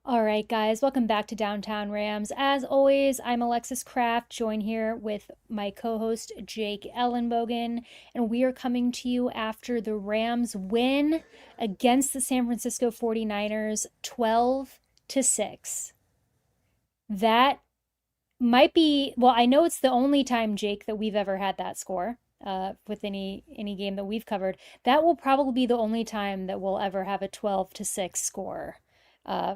All right, guys, welcome back to Downtown Rams. As always, I'm Alexis Kraft, joined here with my co host Jake Ellenbogen, and we are coming to you after the Rams win against the San Francisco 49ers 12 to 6. That might be, well, I know it's the only time, Jake, that we've ever had that score. With any game that we've covered, that will probably be the only time that we'll ever have a 12 to 6 score uh,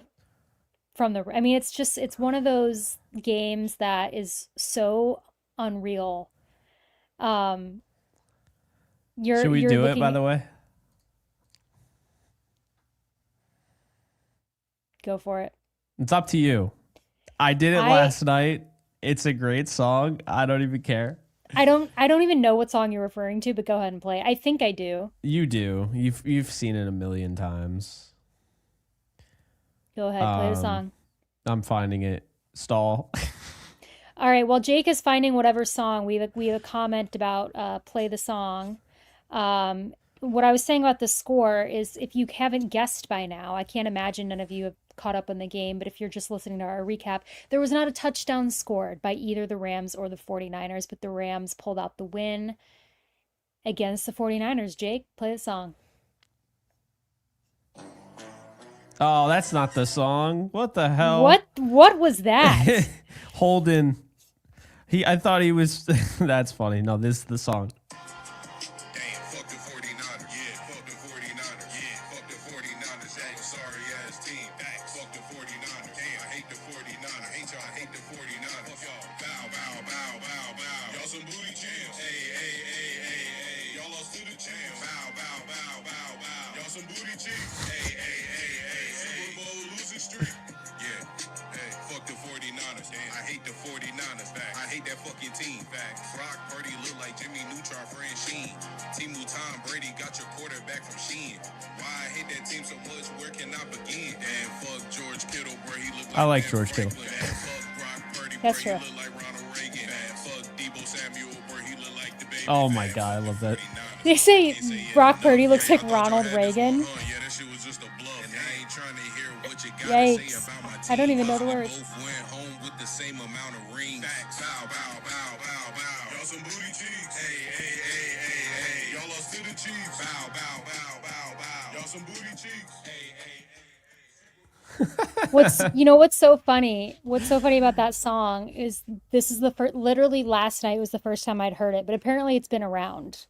I mean, it's one of those games that is so unreal. Um, Should we you're do it, by looking, the way? go for it. It's up to you. I did it I last night. It's a great song. I don't even care. I don't even know what song you're referring to, but go ahead and play. I think I do. You do. You've seen it a million times. Go ahead, play the Um, song. I'm finding it. Stall. All right, while Jake is finding whatever song, we have a comment about play the song. What I was saying about the score is if you haven't guessed by now, I can't imagine none of you have caught up on the game, but if you're just listening to our recap, there was not a touchdown scored by either the Rams or the 49ers, but the Rams pulled out the win against the 49ers. Jake, play the song. Oh, that's not the song. What the hell? What was that? Holden. I thought he was. That's funny. No, this is the song. Damn, fuck the 49ers. Yeah, fuck the 49ers. Yeah, fuck the 49ers. Hey, sorry ass team. Hey, fuck the 49ers. Damn, I hate the 49ers. I hate y'all. I hate the 49ers. Fuck y'all. Bow, bow, bow, bow, bow. Y'all some booty champs. Hey, hey, hey, hey, hey. Y'all lost to the champs. Bow, bow, bow, bow, bow. Y'all some booty cheeks. Hey, hey, hey, hey, hey. Super Bowl losing streak. Yeah. Hey, fuck the 49ers. Damn, I hate the 49ers. Back. I hate that fucking team. Back. Brock Purdy look like Jimmy Neutron, friend Sheen. Timu Tom Brady got your quarterback from Sheen. Why I hate that team so much? Where can I begin? And fuck George Kittle, bro. He look I like like Matt George Kittle. Franklin. And fuck Brock Purdy, bro. That's He true. look like Ronald Reagan. And fuck Debo Samuel, bro. He look like the baby. Oh my And god, I fuck love the that. 49ers. They say Can't say it Brock Purdy enough. looks like Yeah, I thought y'all Ronald had this one, Reagan. huh? Yeah, that shit was just a bluff. And I ain't trying to hear what you gotta say Yikes. about my I don't team. even know the We words. both went home with the same amount of rings. Facts. Bow, bow, bow, bow, bow. Y'all some booty cheeks. Hey, hey, hey, hey, hey. Y'all lost to the Chiefs. Bow, bow, bow, bow, bow. Y'all some booty cheeks. Hey, hey, What's so funny? What's so funny about that song is this is the first, literally last night was the first time I'd heard it, but apparently it's been around.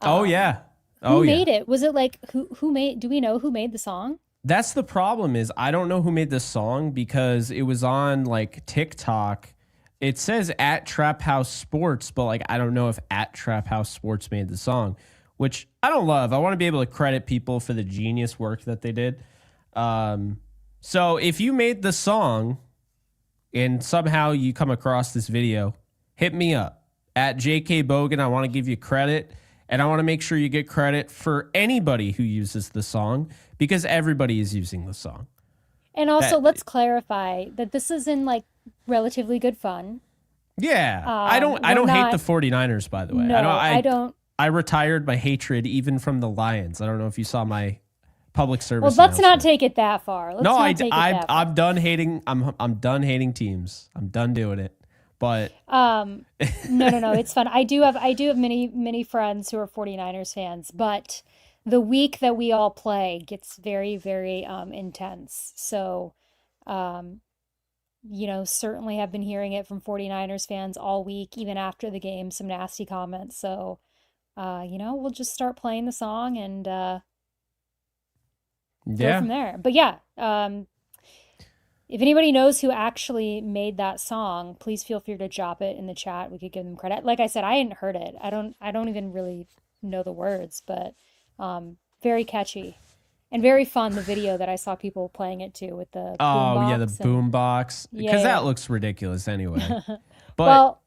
Oh Um, yeah. who Oh yeah. made it? Was it like who made, do we know who made the song? That's the problem is I don't know who made this song because it was on like TikTok. It says at Trap House Sports, but like I don't know if at Trap House Sports made the song, which I don't love. I want to be able to credit people for the genius work that they did. Um, so if you made the song and somehow you come across this video, hit me up at JK Bogan. I want to give you credit. And I want to make sure you get credit for anybody who uses the song because everybody is using the song. And also, That let's clarify that this is in like relatively good fun. yeah, I We're don't hate the not, 49ers by the way. no, I don't. I retired my hatred even from the Lions. I don't know if you saw my public Well, service let's not announcement. take it that far. No, Let's not take it that I'm far. done hating I'm done hating teams. I'm done doing it. But Um, no, it's fun. I do have many friends who are 49ers fans, but the week that we all play gets very intense. So, um, certainly have been hearing it from 49ers fans all week, even after the game, some nasty comments. So, we'll just start playing the song and go yeah. from there. But yeah, if anybody knows who actually made that song, please feel free to drop it in the chat. We could give them credit. Like I said, I hadn't heard it. I don't even really know the words, but very catchy and very fun. The video that I saw people playing it to with the Oh yeah, the boombox and boom box yeah, because that yeah. looks ridiculous anyway. But Well,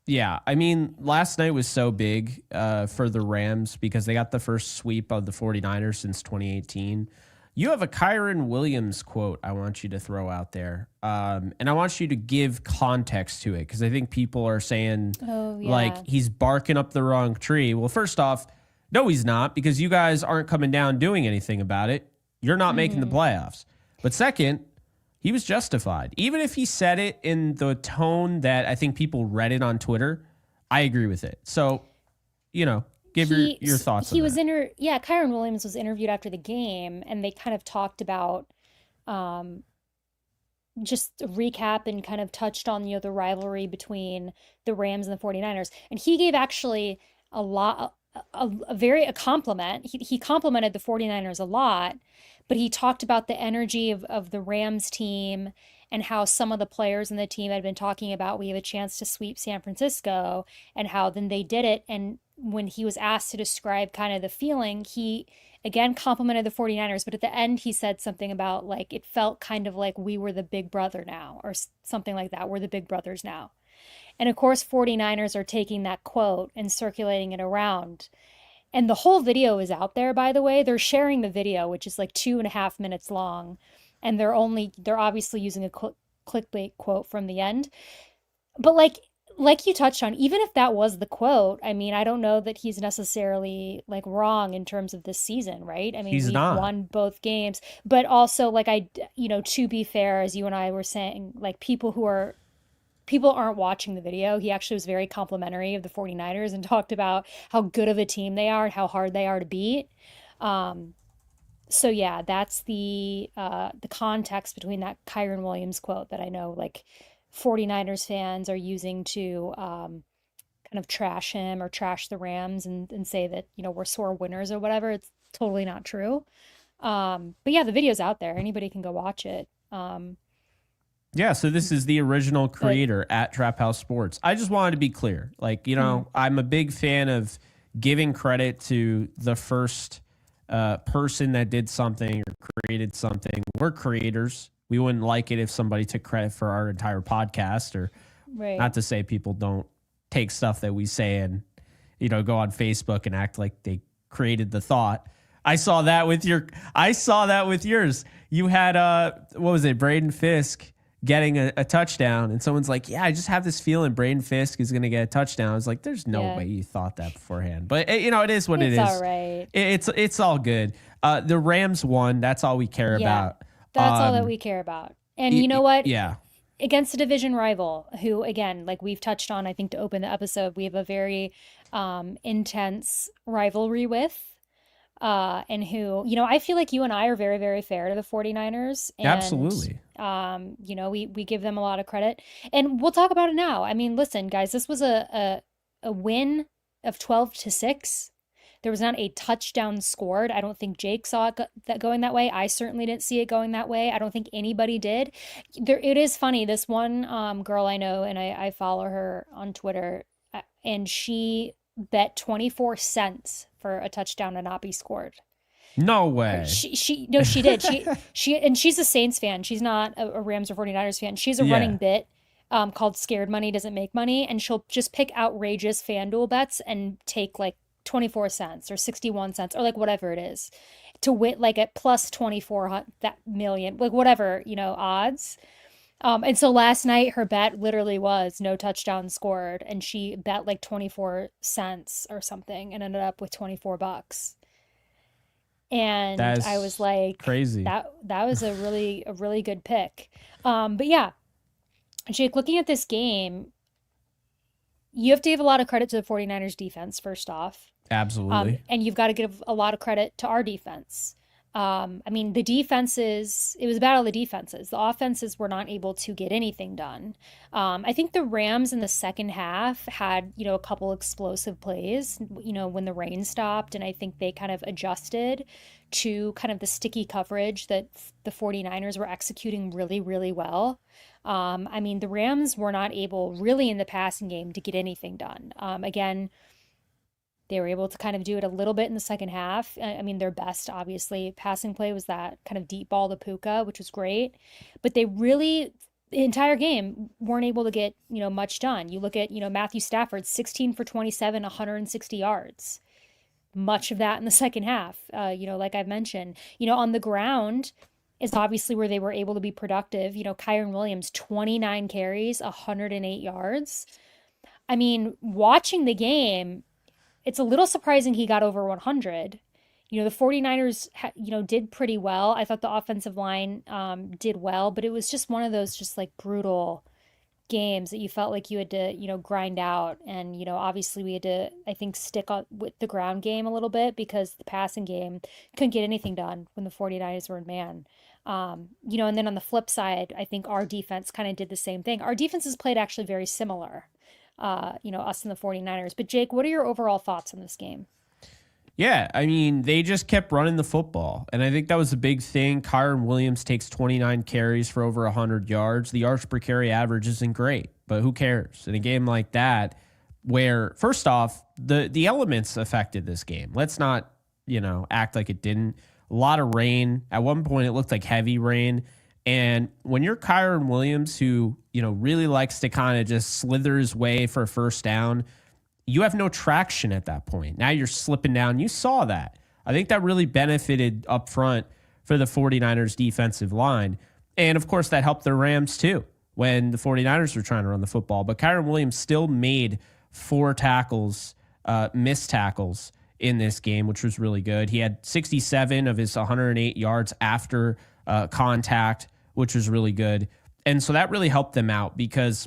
yeah, I mean, last night was so big for the Rams because they got the first sweep of the 49ers since 2018. You have a Kyron Williams quote I want you to throw out there. And I want you to give context to it because I think people are saying, oh like, yeah. he's barking up the wrong tree. Well, first off, no, he's not because you guys aren't coming down doing anything about it. You're not making the Hmm. playoffs. But second, He was justified. Even if he said it in the tone that I think people read it on Twitter, I agree with it. So, give your thoughts on that. Kyron Williams was interviewed after the game, and they kind of talked about um, just a recap and kind of touched on, the rivalry between the Rams and the 49ers. And he gave actually a lot, a compliment. He complimented the 49ers a lot, but he talked about the energy of the Rams team and how some of the players in the team had been talking about we have a chance to sweep San Francisco, and how then they did it. And when he was asked to describe kind of the feeling, he again complimented the 49ers, but at the end he said something about like it felt kind of like we were the big brother now, or something like that. We're the big brothers now. And of course 49ers are taking that quote and circulating it around. And the whole video is out there, by the way. They're sharing the video, which is like 2.5 minutes long. And they're obviously using a clickbait quote from the end. But like you touched on, even if that was the quote, I mean, I don't know that he's necessarily like wrong in terms of this season, right? I mean, He's we've not. won both games, but also like to be fair, as you and I were saying, like people aren't watching the video. He actually was very complimentary of the 49ers and talked about how good of a team they are and how hard they are to beat. So yeah, that's the context between that Kyron Williams quote that I know like 49ers fans are using to kind of trash him or trash the Rams and say that, we're sore winners or whatever. It's totally not true. But yeah, the video's out there. Anybody can go watch it. Yeah, so this is the original But creator at Trap House Sports. I just wanted to be clear. Like, I'm a big fan of giving credit to the first person that did something or created something. We're creators. We wouldn't like it if somebody took credit for our entire podcast, or right. not to say people don't take stuff that we say and, go on Facebook and act like they created the thought. I saw that with yours. You had, what was it? Braden Fisk getting a touchdown, and someone's like, yeah, I just have this feeling Braden Fisk is going to get a touchdown. I was like, there's no way you thought that beforehand, but it is what it is. All right. It's all good. The Rams won. That's all we care about. That's all that we care about. And you know what? Yeah. Against a division rival who, again, like we've touched on, I think to open the episode, we have a very intense rivalry with. And who, I feel like you and I are very, very fair to the 49ers. And, Absolutely. We give them a lot of credit. And we'll talk about it now. I mean, listen, guys, this was a win of 12-6. There was not a touchdown scored. I don't think Jake saw it going that way. I certainly didn't see it going that way. I don't think anybody did. It is funny. This one girl I know, and I follow her on Twitter, and she bet 24 cents for a touchdown to not be scored. No way. She did. And she's a Saints fan. She's not a Rams or 49ers fan. She's a running bit called Scared Money Doesn't Make Money, and she'll just pick outrageous FanDuel bets and take like 24 cents or 61 cents or like whatever it is to win, like at plus 24 that million, like whatever, odds. And so last night her bet literally was no touchdown scored, and she bet like 24 cents or something and ended up with $24. And I was like, crazy. That was a really good pick. But yeah, Jake, looking at this game, you have to give a lot of credit to the 49ers defense, first off. Absolutely. And you've got to give a lot of credit to our defense. I mean, it was a battle of the defenses. The offenses were not able to get anything done. I think the Rams in the second half had, a couple explosive plays, when the rain stopped, and I think they kind of adjusted to kind of the sticky coverage that the 49ers were executing really, really well. I mean, the Rams were not able really in the passing game to get anything done. Again, they were able to kind of do it a little bit in the second half. I mean, their best, obviously, passing play was that kind of deep ball to Puka, which was great. But they really, the entire game, weren't able to get, much done. You look at, Matthew Stafford, 16 for 27, 160 yards. Much of that in the second half, like I've mentioned. On the ground is obviously where they were able to be productive. Kyron Williams, 29 carries, 108 yards. I mean, watching the game, it's a little surprising he got over 100. The 49ers, did pretty well. I thought the offensive line did well, but it was just one of those just like brutal games that you felt like you had to, grind out. And, obviously we had to, I think, stick on with the ground game a little bit because the passing game couldn't get anything done when the 49ers were in man. And then on the flip side, I think our defense kind of did the same thing. Our defenses played actually very similar, us and the 49ers. But Jake, what are your overall thoughts on this game? Yeah, I mean, they just kept running the football. And I think that was a big thing. Kyren Williams takes 29 carries for over 100 yards. The yards per carry average isn't great, but who cares? In a game like that, where, first off, the elements affected this game. Let's not, act like it didn't. A lot of rain. At one point, it looked like heavy rain. And when you're Kyren Williams, who, really likes to kind of just slither his way for a first down, you have no traction at that point. Now you're slipping down. You saw that. I think that really benefited up front for the 49ers defensive line. And of course, that helped the Rams too when the 49ers were trying to run the football. But Kyren Williams still made 4 tackles, missed tackles in this game, which was really good. He had 67 of his 108 yards after contact, which was really good. And so that really helped them out because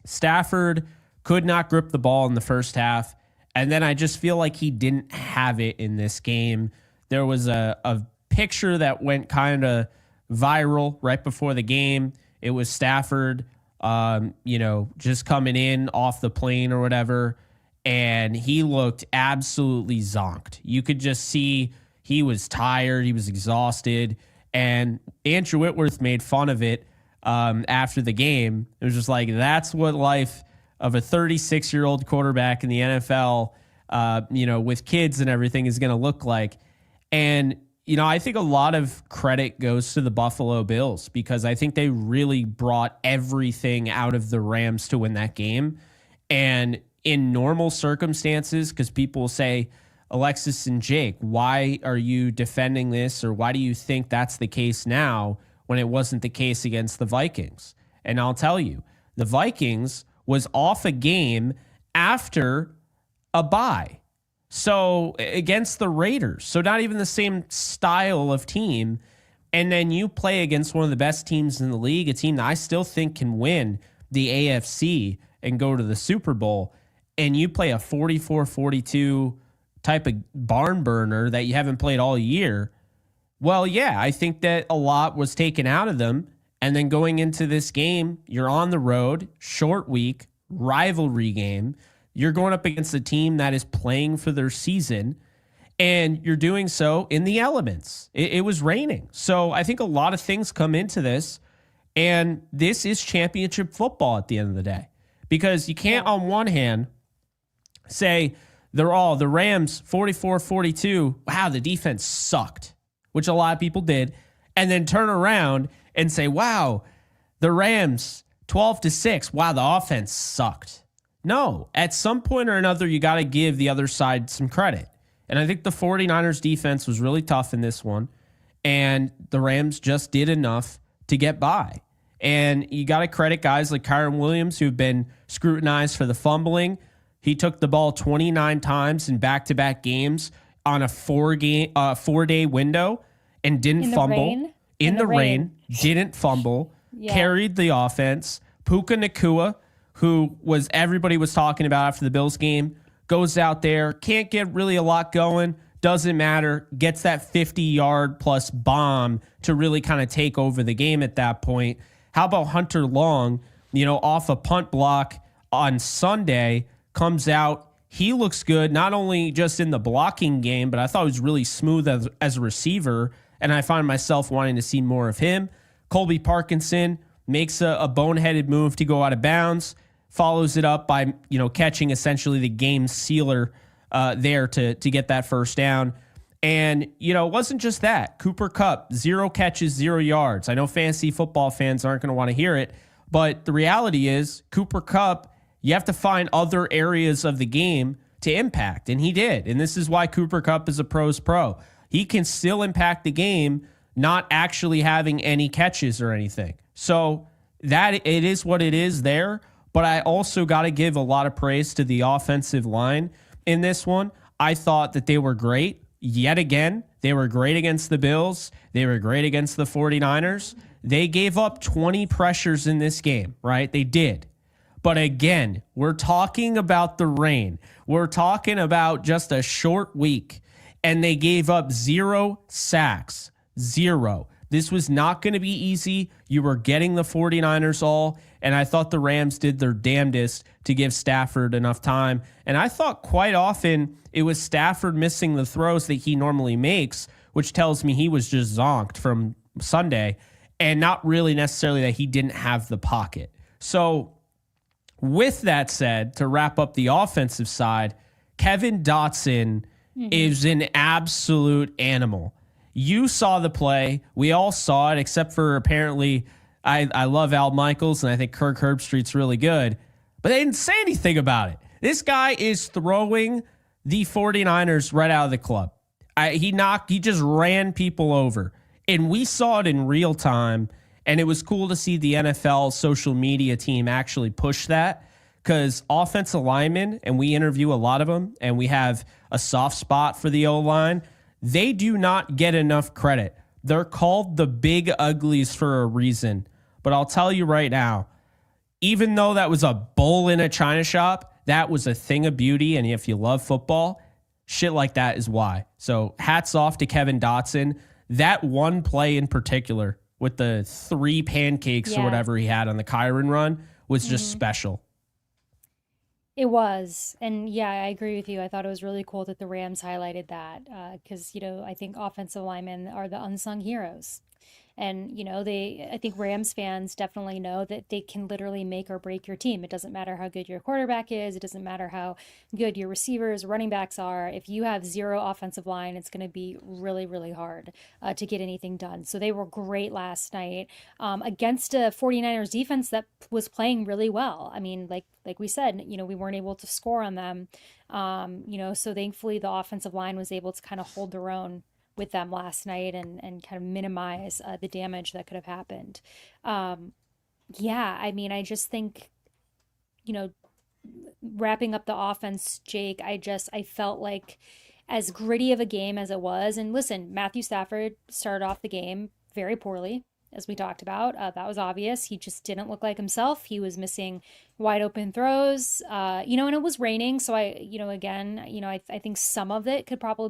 Stafford could not grip the ball in the first half. And then I just feel like he didn't have it in this game. There was a picture that went kind of viral right before the game. It was Stafford, just coming in off the plane or whatever. And he looked absolutely zonked. You could just see he was tired. He was exhausted. And Andrew Whitworth made fun of it after the game. It was just like, that's what life of a 36-year-old quarterback in the NFL, with kids and everything is going to look like. And, I think a lot of credit goes to the Buffalo Bills because I think they really brought everything out of the Rams to win that game. And in normal circumstances, because people say, Alexis and Jake, why are you defending this? Or why do you think that's the case now when it wasn't the case against the Vikings? And I'll tell you, the Vikings was off a game after a bye. So against the Raiders. So not even the same style of team. And then you play against one of the best teams in the league, a team that I still think can win the AFC and go to the Super Bowl. And you play a 44-42 type of barn burner that you haven't played all year. Well, yeah, I think that a lot was taken out of them. And then going into this game, you're on the road, short week, rivalry game. You're going up against a team that is playing for their season, and you're doing so in the elements. It was raining. So I think a lot of things come into this, and this is championship football at the end of the day. Because you can't, on one hand, say the Rams 44-42, wow, the defense sucked, which a lot of people did, and then turn around and say, wow, the Rams 12-6. Wow, the offense sucked. No, at some point or another, you got to give the other side some credit. And I think the 49ers defense was really tough in this one. And the Rams just did enough to get by. And you got to credit guys like Kyren Williams, who've been scrutinized for the fumbling. He took the ball 29 times in back-to-back games on a 4-day window and didn't fumble. In the rain, didn't fumble, carried the offense. Puka Nacua, who everybody was talking about after the Bills game, goes out there, can't get really a lot going, doesn't matter, gets that 50-yard plus bomb to really kind of take over the game at that point. How about Hunter Long, off a punt block on Sunday, comes out. He looks good, not only just in the blocking game, but I thought he was really smooth as a receiver. And I find myself wanting to see more of him. Colby Parkinson makes a boneheaded move to go out of bounds, follows it up by catching essentially the game sealer there to get that first down. And, it wasn't just that. Cooper Kupp, 0 catches, 0 yards. I know fantasy football fans aren't going to want to hear it, but the reality is Cooper Kupp, you have to find other areas of the game to impact, and he did. And this is why Cooper Kupp is a pro's pro. He can still impact the game, not actually having any catches or anything. So that it is what it is there. But I also got to give a lot of praise to the offensive line in this one. I thought that they were great. yet again, they were great against the Bills. They were great against the 49ers. They gave up 20 pressures in this game, right? They did. But again, we're talking about the rain. We're talking about just a short week, and they gave up 0 sacks. 0. This was not going to be easy. You were getting the 49ers all, and I thought the Rams did their damnedest to give Stafford enough time. And I thought quite often it was Stafford missing the throws that he normally makes, which tells me he was just zonked from Sunday, and not really necessarily that he didn't have the pocket. So with that said, to wrap up the offensive side, Kevin Dotson is an absolute animal. You saw the play. We all saw it, except for apparently I love Al Michaels, and I think Kirk Herbstreit's really good. But they didn't say anything about it. This guy is throwing the 49ers right out of the club. He just ran people over. And we saw it in real time. And it was cool to see the NFL social media team actually push that, because offensive linemen, and we interview a lot of them, and we have a soft spot for the O-line, they do not get enough credit. They're called the big uglies for a reason. But I'll tell you right now, even though that was a bull in a china shop, that was a thing of beauty. And if you love football, shit like that is why. So hats off to Kevin Dotson. That one play in particular with the 3 pancakes or whatever he had on the Kyron run was just special. It was. And yeah, I agree with you. I thought it was really cool that the Rams highlighted that because, I think offensive linemen are the unsung heroes. And, I think Rams fans definitely know that they can literally make or break your team. It doesn't matter how good your quarterback is. It doesn't matter how good your receivers, running backs are. If you have 0 offensive line, it's going to be really, really hard to get anything done. So they were great last night against a 49ers defense that was playing really well. I mean, like we said, we weren't able to score on them. So thankfully the offensive line was able to kind of hold their own with them last night and kind of minimize the damage that could have happened. I just think, wrapping up the offense, Jake, I felt like as gritty of a game as it was, and listen, Matthew Stafford started off the game very poorly, as we talked about. That was obvious. He just didn't look like himself. He was missing wide open throws, and it was raining. So I think some of it could probably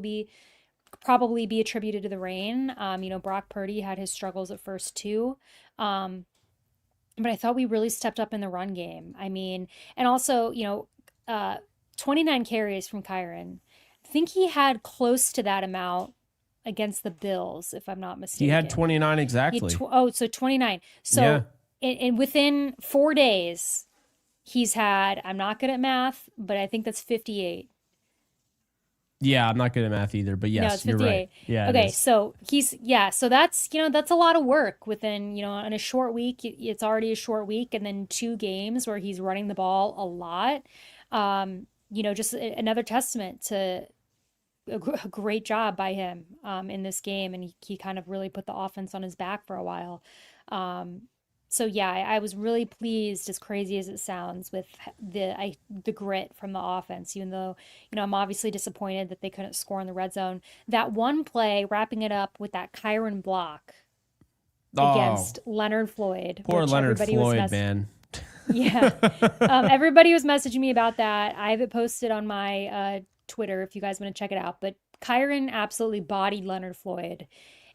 be attributed to the rain. Brock Purdy had his struggles at first too. But I thought we really stepped up in the run game. I mean, and also, 29 carries from Kyron. I think he had close to that amount against the Bills, if I'm not mistaken. He had 29 exactly. So 29. So in within 4 days, he's had, I'm not good at math, but I think that's 58. Yeah, I'm not good at math either, but yes, no, it's 58. You're right. Yeah. Okay, so so that's that's a lot of work within in a short week. It's already a short week, and then 2 games where he's running the ball a lot. Just another testament to a great job by him in this game, and he kind of really put the offense on his back for a while. So yeah, I was really pleased, as crazy as it sounds, with the grit from the offense, even though, I'm obviously disappointed that they couldn't score in the red zone. That one play, wrapping it up with that Kyron block against Leonard Floyd. Poor Leonard Floyd, man. Yeah. Everybody was messaging me about that. I have it posted on my Twitter if you guys want to check it out. But Kyron absolutely bodied Leonard Floyd.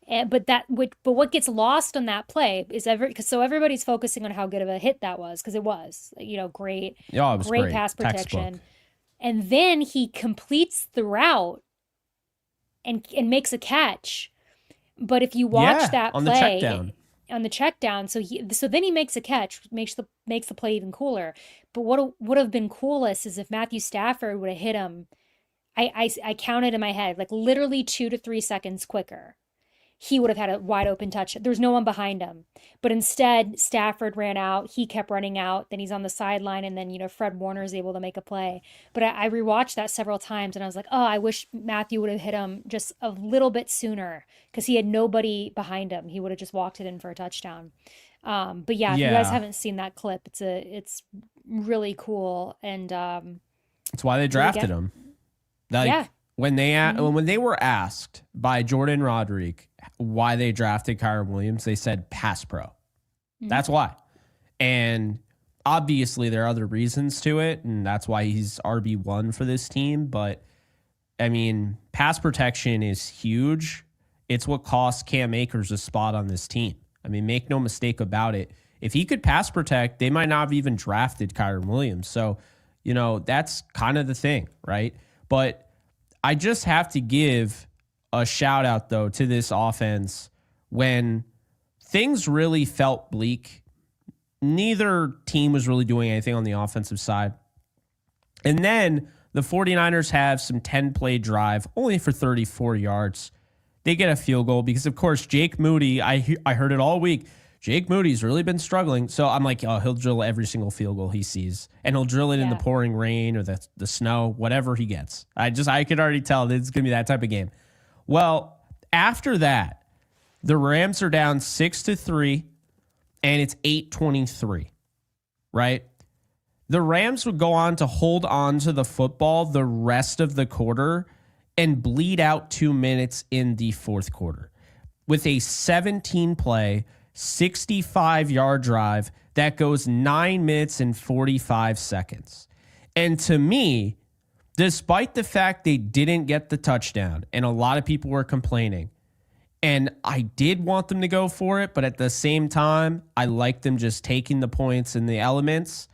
But what gets lost on that play is everybody's focusing on how good of a hit that was, because it was, great, it was great pass protection. Textbook. And then he completes the route and makes a catch. But if you watch that on play the check down, so then he makes a catch, makes the play even cooler. But what would have been coolest is if Matthew Stafford would have hit him. I counted in my head, like literally 2 to 3 seconds quicker. He would have had a wide open touch. There's no one behind him. But instead, Stafford ran out. He kept running out. Then he's on the sideline. And then, Fred Warner is able to make a play. But I rewatched that several times. And I was like, oh, I wish Matthew would have hit him just a little bit sooner. Because he had nobody behind him. He would have just walked it in for a touchdown. But yeah, if you guys haven't seen that clip, it's really cool. And that's why they drafted him. when they were asked by Jordan Roderick why they drafted Kyren Williams, they said pass pro. That's why. And obviously there are other reasons to it, and that's why he's RB1 for this team. But I mean, pass protection is huge. It's what cost Cam Akers a spot on this team. I mean, make no mistake about it. If he could pass protect, they might not have even drafted Kyren Williams. So, you know, that's kind of the thing, right? But I just have to give a shout out, though, to this offense when things really felt bleak. Neither team was really doing anything on the offensive side. And then the 49ers have some 10-play drive, only for 34 yards. They get a field goal because, of course, Jake Moody, I heard it all week. Jake Moody's really been struggling. So I'm like, oh, he'll drill every single field goal he sees. And he'll drill it in the pouring rain or the snow, whatever he gets. I could already tell that it's going to be that type of game. Well, after that, the Rams are down 6-3, and it's 8:23, right? The Rams would go on to hold on to the football the rest of the quarter and bleed out 2 minutes in the fourth quarter with a 17-play, 65-yard drive that goes 9 minutes and 45 seconds. And to me, despite the fact they didn't get the touchdown, and a lot of people were complaining, and I did want them to go for it, but at the same time, I liked them just taking the points and the elements.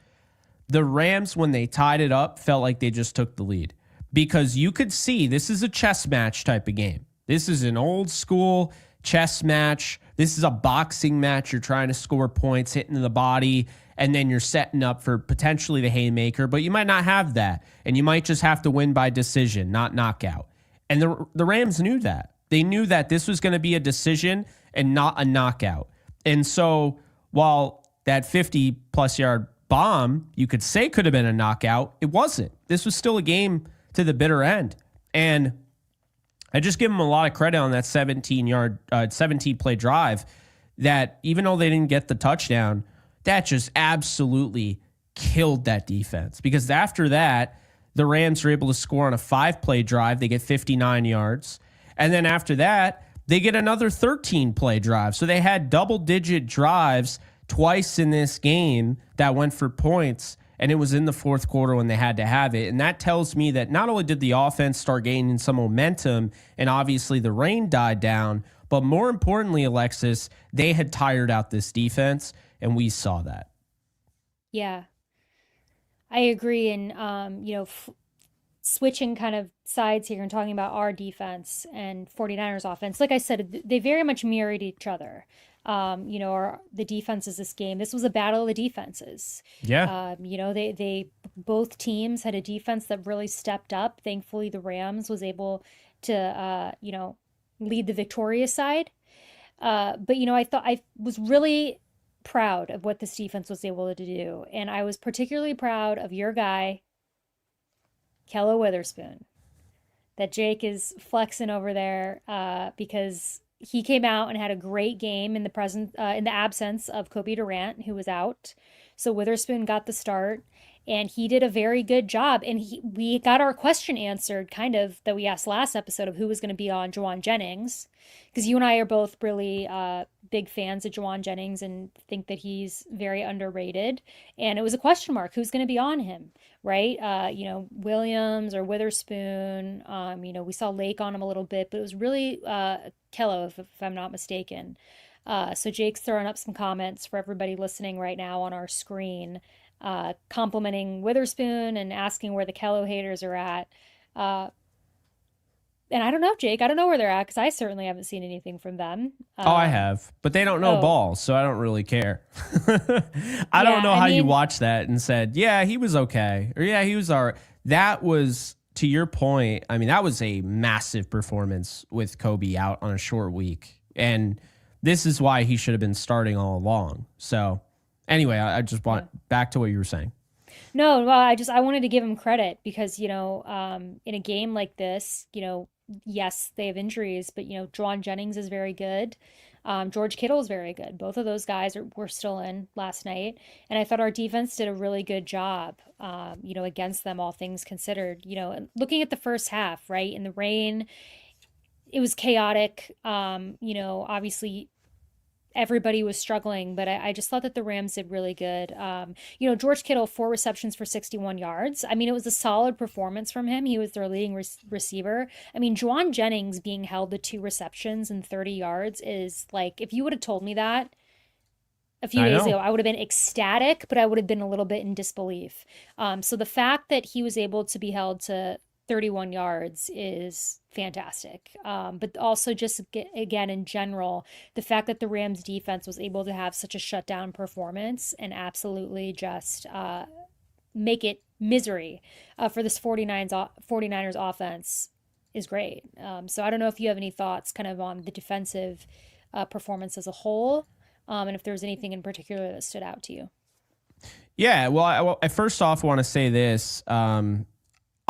The Rams, when they tied it up, felt like they just took the lead because you could see this is a chess match type of game. This is an old school chess match. This is a boxing match. You're trying to score points, hitting the body, and then you're setting up for potentially the haymaker, but you might not have that, and you might just have to win by decision, not knockout. And the Rams knew that. They knew that this was going to be a decision and not a knockout. And so while that 50-plus yard bomb, you could say could have been a knockout, it wasn't. This was still a game to the bitter end. And I just give them a lot of credit on that 17-play drive that even though they didn't get the touchdown, that just absolutely killed that defense. Because after that, the Rams are able to score on a 5-play drive. They get 59 yards. And then after that, they get another 13-play drive. So they had double-digit drives twice in this game that went for points, and it was in the fourth quarter when they had to have it. And that tells me that not only did the offense start gaining some momentum, and obviously the rain died down, but more importantly, Alexis, they had tired out this defense, and we saw that. Yeah, I agree. And, switching kind of sides here and talking about our defense and 49ers offense, like I said, they very much mirrored each other. The defenses this game, this was a battle of the defenses. Yeah. They both teams had a defense that really stepped up. Thankfully, the Rams was able to, lead the victorious side. But I was really proud of what this defense was able to do. And I was particularly proud of your guy, Kello Witherspoon, that Jake is flexing over there because he came out and had a great game in the absence of Kobe Durant, who was out. So Witherspoon got the start, and he did a very good job. And we got our question answered, kind of, that we asked last episode of who was going to be on Juwan Jennings, because you and I are both really big fans of Juwan Jennings and think that he's very underrated. And it was a question mark, who's going to be on him, right? Williams or Witherspoon. We saw Lake on him a little bit, but it was really Kello, if I'm not mistaken. So Jake's throwing up some comments for everybody listening right now on our screen, complimenting Witherspoon and asking where the Kello haters are at. And I don't know, Jake. I don't know where they're at because I certainly haven't seen anything from them. I have, but they don't know ball, so I don't really care. I don't know how you watched that and said, yeah, he was okay, or yeah, he was all right. That was, to your point, I mean, that was a massive performance with Kobe out on a short week. And this is why he should have been starting all along. So anyway, I just want back to what you were saying. No, well, I wanted to give him credit because, in a game like this, yes, they have injuries, but, Juwan Jennings is very good. George Kittle is very good. Both of those guys were still in last night. And I thought our defense did a really good job, against them, all things considered. And looking at the first half, right, in the rain, it was chaotic. Obviously everybody was struggling, but I just thought that the Rams did really good. George Kittle, 4 receptions for 61 yards. I mean, it was a solid performance from him. He was their leading receiver. I mean, Juwan Jennings being held to 2 receptions and 30 yards is like, if you would have told me that a few days ago, I would have been ecstatic, but I would have been a little bit in disbelief. So the fact that he was able to be held to 31 yards is fantastic. But also just again, in general, the fact that the Rams defense was able to have such a shutdown performance and absolutely just make it misery for this 49ers offense is great. So I don't know if you have any thoughts kind of on the defensive performance as a whole, and if there's anything in particular that stood out to you. Yeah, well, I first off want to say this.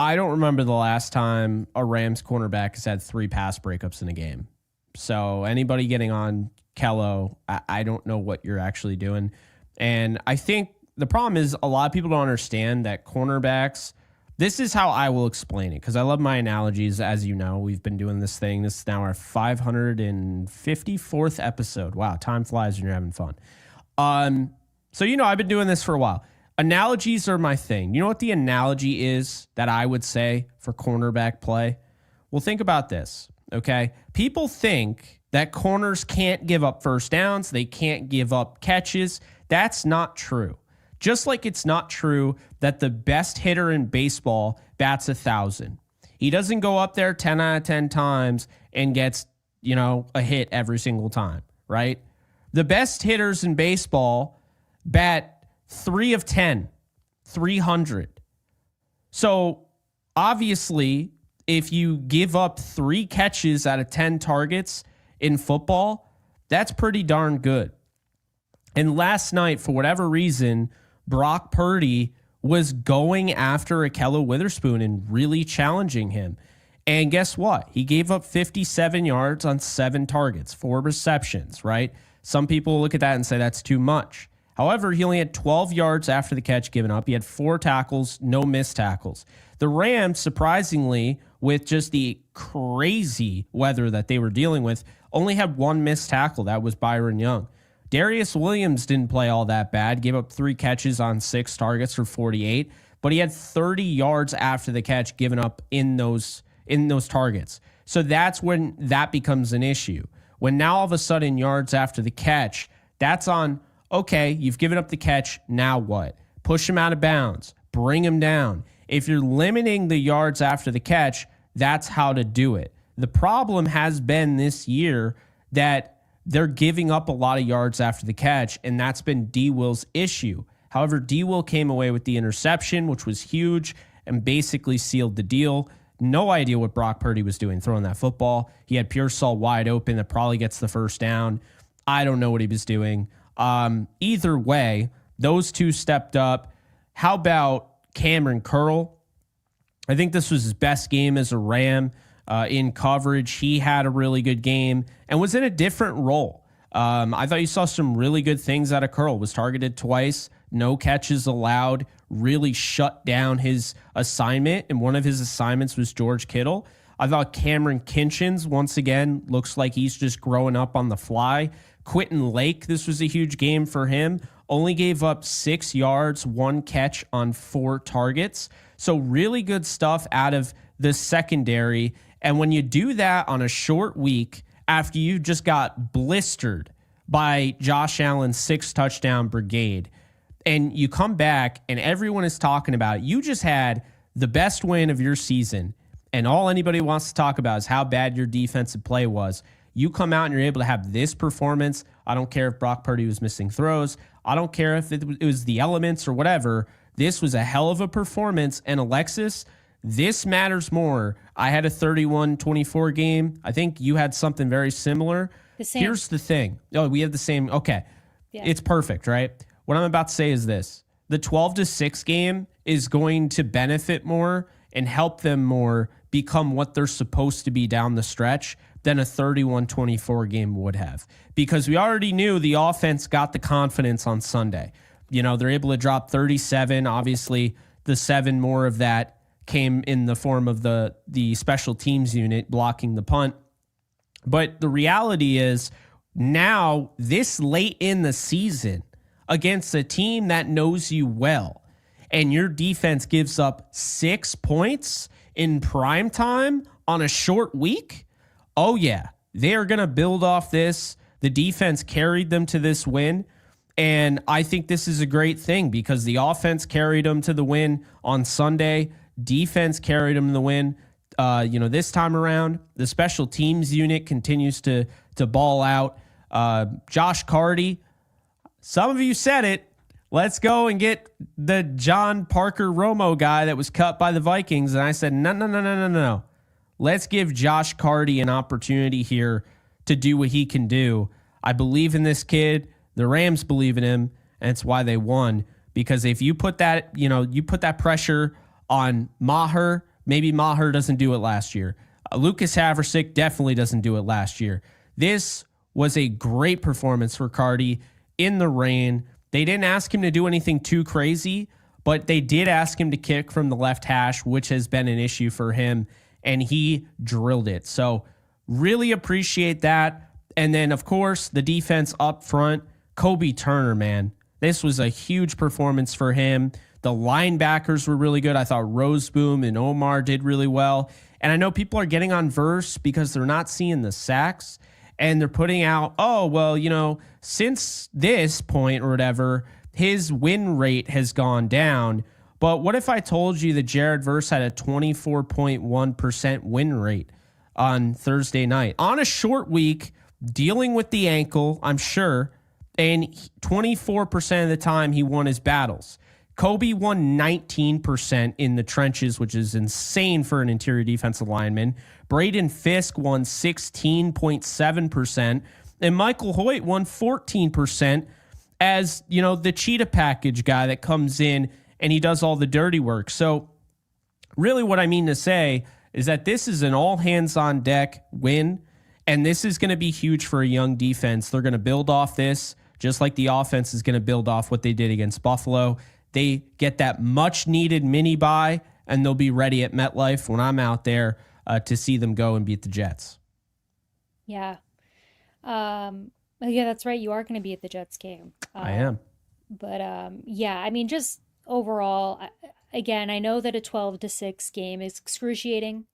I don't remember the last time a Rams cornerback has had 3 pass breakups in a game. So anybody getting on Kello, I don't know what you're actually doing. And I think the problem is a lot of people don't understand that cornerbacks, this is how I will explain it, because I love my analogies. As you know, we've been doing this thing. This is now our 554th episode. Wow, time flies when you're having fun. So, I've been doing this for a while. Analogies are my thing. You know what the analogy is that I would say for cornerback play? Well, think about this, okay? People think that corners can't give up first downs. They can't give up catches. That's not true. Just like it's not true that the best hitter in baseball bats 1,000. He doesn't go up there 10 out of 10 times and gets, a hit every single time, right? The best hitters in baseball bat 3 of 10, 300. So obviously, if you give up 3 catches out of 10 targets in football, that's pretty darn good. And last night, for whatever reason, Brock Purdy was going after Kello Witherspoon and really challenging him. And guess what? He gave up 57 yards on 7 targets, 4 receptions, right? Some people look at that and say that's too much. However, he only had 12 yards after the catch given up. He had 4 tackles, no missed tackles. The Rams, surprisingly, with just the crazy weather that they were dealing with, only had 1 missed tackle. That was Byron Young. Darius Williams didn't play all that bad, gave up 3 catches on 6 targets for 48, but he had 30 yards after the catch given up in those targets. So that's when that becomes an issue. When now all of a sudden yards after the catch, that's on, okay, you've given up the catch, now what? Push him out of bounds, bring him down. If you're limiting the yards after the catch, that's how to do it. The problem has been this year that they're giving up a lot of yards after the catch, and that's been D. Will's issue. However, D. Will came away with the interception, which was huge, and basically sealed the deal. No idea what Brock Purdy was doing throwing that football. He had Pearsall wide open that probably gets the first down. I don't know what he was doing. Either way, those two stepped up. How about Cameron Curl? I think this was his best game as a Ram in coverage. He had a really good game and was in a different role. I thought you saw some really good things out of Curl. Was targeted twice, no catches allowed, really shut down his assignment, and one of his assignments was George Kittle. I thought Cameron Kinchins, once again, looks like he's just growing up on the fly. Quentin Lake, this was a huge game for him. Only gave up 6 yards, 1 catch on 4 targets. So really good stuff out of the secondary. And when you do that on a short week, after you just got blistered by Josh Allen's 6-touchdown brigade, and you come back and everyone is talking about it, you just had the best win of your season, and all anybody wants to talk about is how bad your defensive play was. You come out and you're able to have this performance. I don't care if Brock Purdy was missing throws. I don't care if it was the elements or whatever. This was a hell of a performance. And Alexis, this matters more. I had a 31-24 game. I think you had something very similar. The same. Here's the thing. Oh, we have the same. Okay. Yeah. It's perfect, right? What I'm about to say is this. The 12-6 game is going to benefit more and help them more become what they're supposed to be down the stretch than a 31-24 game would have, because we already knew the offense got the confidence on Sunday. They're able to drop 37. Obviously, the 7 more of that came in the form of the special teams unit blocking the punt. But the reality is, now this late in the season against a team that knows you well, and your defense gives up 6 points in prime time on a short week, oh yeah, they are going to build off this. The defense carried them to this win. And I think this is a great thing because the offense carried them to the win on Sunday. Defense carried them to the win. This time around, the special teams unit continues to ball out. Josh Carty, some of you said it. Let's go and get the John Parker Romo guy that was cut by the Vikings. And I said, no. Let's give Josh Carty an opportunity here to do what he can do. I believe in this kid. The Rams believe in him, and it's why they won. Because if you put that, you put that pressure on Maher, maybe Maher doesn't do it last year. Lucas Haversick definitely doesn't do it last year. This was a great performance for Carty in the rain. They didn't ask him to do anything too crazy, but they did ask him to kick from the left hash, which has been an issue for him, and he drilled it. So really appreciate that. And then, of course, the defense up front, Kobe Turner, man. This was a huge performance for him. The linebackers were really good. I thought Roseboom and Omar did really well. And I know people are getting on Verse because they're not seeing the sacks. And they're putting out, since this point or whatever, his win rate has gone down. But what if I told you that Jared Verse had a 24.1% win rate on Thursday night? On a short week, dealing with the ankle, I'm sure, and 24% of the time he won his battles. Kobe won 19% in the trenches, which is insane for an interior defensive lineman. Braden Fisk won 16.7%, and Michael Hoyt won 14% as, the cheetah package guy that comes in and he does all the dirty work. So really what I mean to say is that this is an all hands on deck win, and this is going to be huge for a young defense. They're going to build off this, just like the offense is going to build off what they did against Buffalo. They get that much needed mini bye, and they'll be ready at MetLife when I'm out there to see them go and beat the Jets. Yeah. Yeah, that's right. You are going to be at the Jets game. I am. But just overall, again, I know that a 12-6 game is excruciating.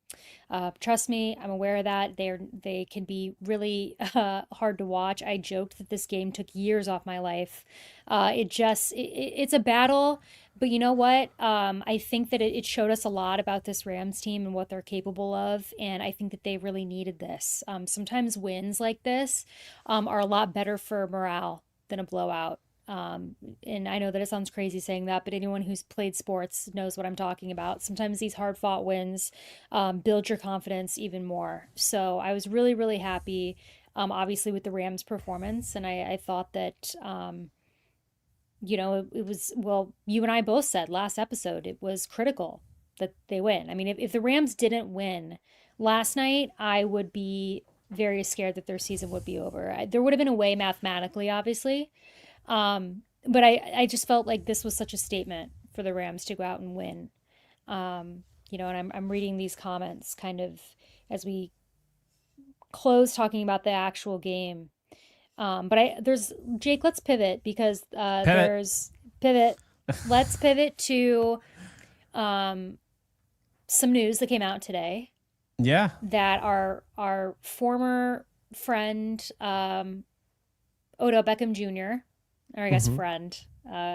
Trust me, I'm aware of that. They can be really hard to watch. I joked that this game took years off my life. It's a battle, but you know what? I think that it showed us a lot about this Rams team and what they're capable of, and I think that they really needed this. Sometimes wins like this are a lot better for morale than a blowout. And I know that it sounds crazy saying that, but anyone who's played sports knows what I'm talking about. Sometimes these hard fought wins build your confidence even more. So I was really, really happy, obviously, with the Rams performance. And I thought that, it was, well, you and I both said last episode, it was critical that they win. I mean, if the Rams didn't win last night, I would be very scared that their season would be over. There would have been a way mathematically, obviously. But I just felt like this was such a statement for the Rams to go out and win. And I'm reading these comments kind of as we close talking about the actual game. There's Jake, let's pivot because, there's pivot. Let's pivot to, some news that came out today. Yeah. That our former friend, Odell Beckham Jr., or I guess friend.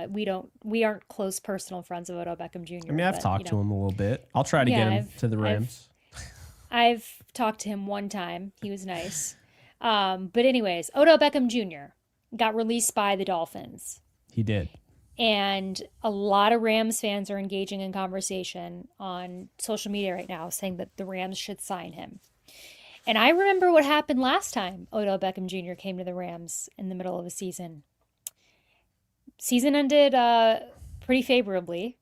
We aren't close personal friends of Odell Beckham Jr. I mean, I've talked to him a little bit. I'll try to get him to the Rams. I've talked to him one time. He was nice. But anyways, Odell Beckham Jr. got released by the Dolphins. He did. And a lot of Rams fans are engaging in conversation on social media right now saying that the Rams should sign him. And I remember what happened last time Odell Beckham Jr. came to the Rams in the middle of the season. Season ended pretty favorably.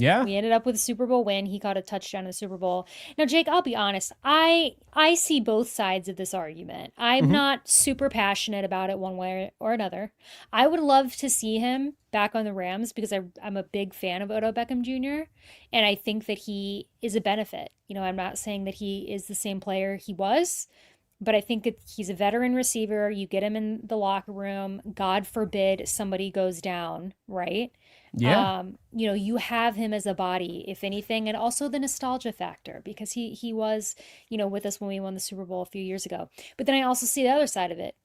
Yeah. We ended up with a Super Bowl win. He got a touchdown in the Super Bowl. Now, Jake, I'll be honest. I see both sides of this argument. I'm Hmm. not super passionate about it one way or another. I would love to see him back on the Rams because I'm a big fan of Odell Beckham Jr. And I think that he is a benefit. I'm not saying that he is the same player he was, but I think that he's a veteran receiver. You get him in the locker room. God forbid somebody goes down, right? Yeah. You have him as a body, if anything, and also the nostalgia factor because he was, with us when we won the Super Bowl a few years ago. But then I also see the other side of it.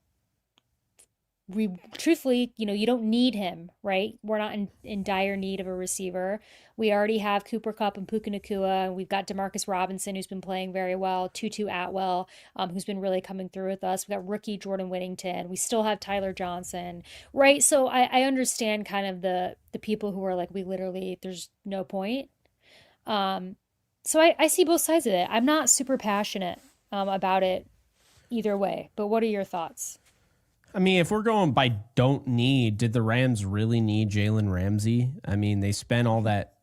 We truthfully, you don't need him, right? We're not in dire need of a receiver. We already have Cooper Kupp and Puka Nacua, and we've got Demarcus Robinson, who's been playing very well, Tutu Atwell, who's been really coming through with us. We got rookie Jordan Whittington. We still have Tyler Johnson, right? So I understand kind of the people who are like, we literally, there's no point. Um, so I see both sides of it. I'm not super passionate about it either way, but what are your thoughts? I mean, if we're going by don't need, did the Rams really need Jalen Ramsey? I mean, they spent all that,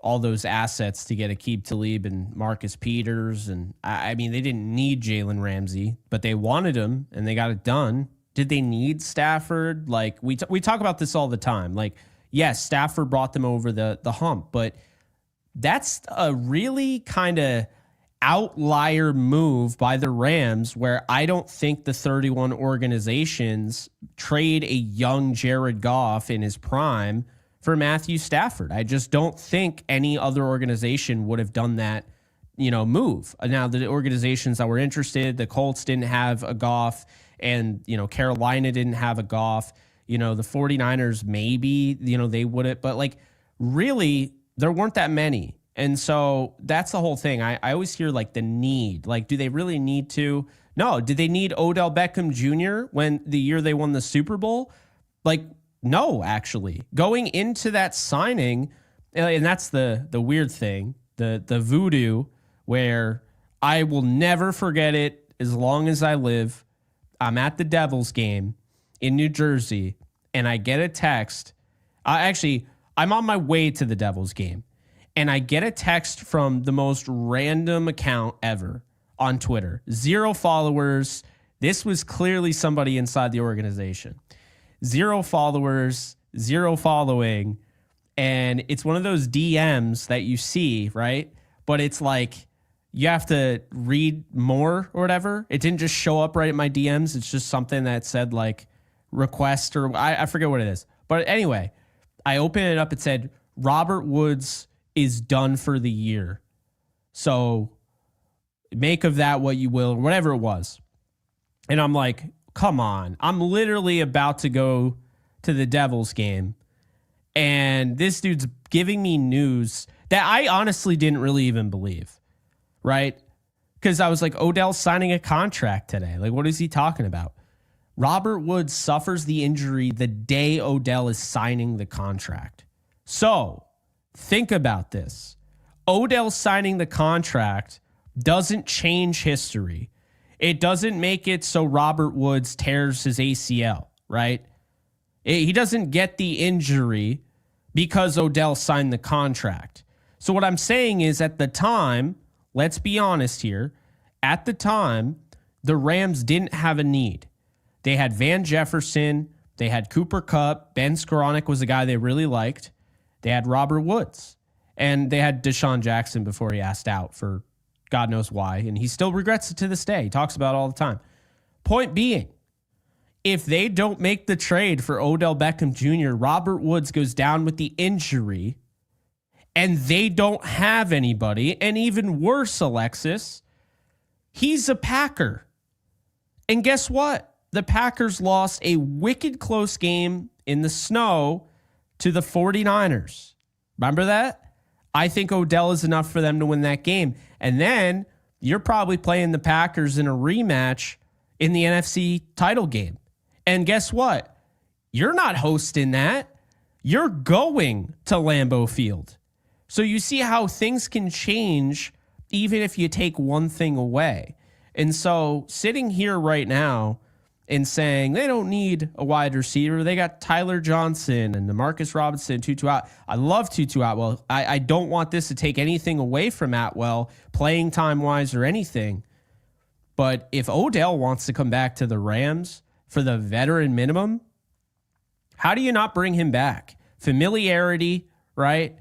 all those assets to get Aqib Talib and Marcus Peters. And I mean, they didn't need Jalen Ramsey, but they wanted him and they got it done. Did they need Stafford? Like we talk about this all the time. Like, yes, Stafford brought them over the hump, but that's a really kind of outlier move by the Rams where I don't think the 31 organizations trade a young Jared Goff in his prime for Matthew Stafford. I just don't think any other organization would have done that, move. Now, the organizations that were interested, the Colts didn't have a Goff and, Carolina didn't have a Goff. The 49ers, maybe, they wouldn't, but like really there weren't that many. And so that's the whole thing. I always hear like the need. Like, do they really need to? No. Did they need Odell Beckham Jr. when the year they won the Super Bowl? Like, no, actually. Going into that signing, and that's the weird thing, the voodoo, where I will never forget it as long as I live. I'm at the Devils game in New Jersey, and I get a text. I'm on my way to the Devils game. And I get a text from the most random account ever on Twitter. 0 followers. This was clearly somebody inside the organization. 0 followers, 0 following. And it's one of those DMs that you see, right? But it's like you have to read more or whatever. It didn't just show up right at my DMs. It's just something that said like request or I forget what it is. But anyway, I open it up. It said Robert Woods is done for the year. So make of that what you will, or whatever it was. And I'm like, come on. I'm literally about to go to the Devils game. And this dude's giving me news that I honestly didn't really even believe. Right? Because I was like, Odell's signing a contract today. Like, what is he talking about? Robert Woods suffers the injury the day Odell is signing the contract. So think about this. Odell signing the contract doesn't change history. It doesn't make it so Robert Woods tears his ACL, right? He doesn't get the injury because Odell signed the contract. So what I'm saying is at the time, let's be honest here, at the time, the Rams didn't have a need. They had Van Jefferson, they had Cooper Kupp, Ben Skoranek was a guy they really liked. They had Robert Woods, and they had Deshaun Jackson before he asked out for God knows why, and he still regrets it to this day. He talks about it all the time. Point being, if they don't make the trade for Odell Beckham Jr., Robert Woods goes down with the injury, and they don't have anybody, and even worse, Alexis, he's a Packer. And guess what? The Packers lost a wicked close game in the snow to the 49ers. Remember that? I think Odell is enough for them to win that game. And then you're probably playing the Packers in a rematch in the NFC title game. And guess what? You're not hosting that. You're going to Lambeau Field. So you see how things can change even if you take one thing away. And so sitting here right now, in saying they don't need a wide receiver. They got Tyler Johnson and Demarcus Robinson, Tutu Atwell. I love Tutu Atwell. I don't want this to take anything away from Atwell, playing time-wise or anything. But if Odell wants to come back to the Rams for the veteran minimum, how do you not bring him back? Familiarity, right?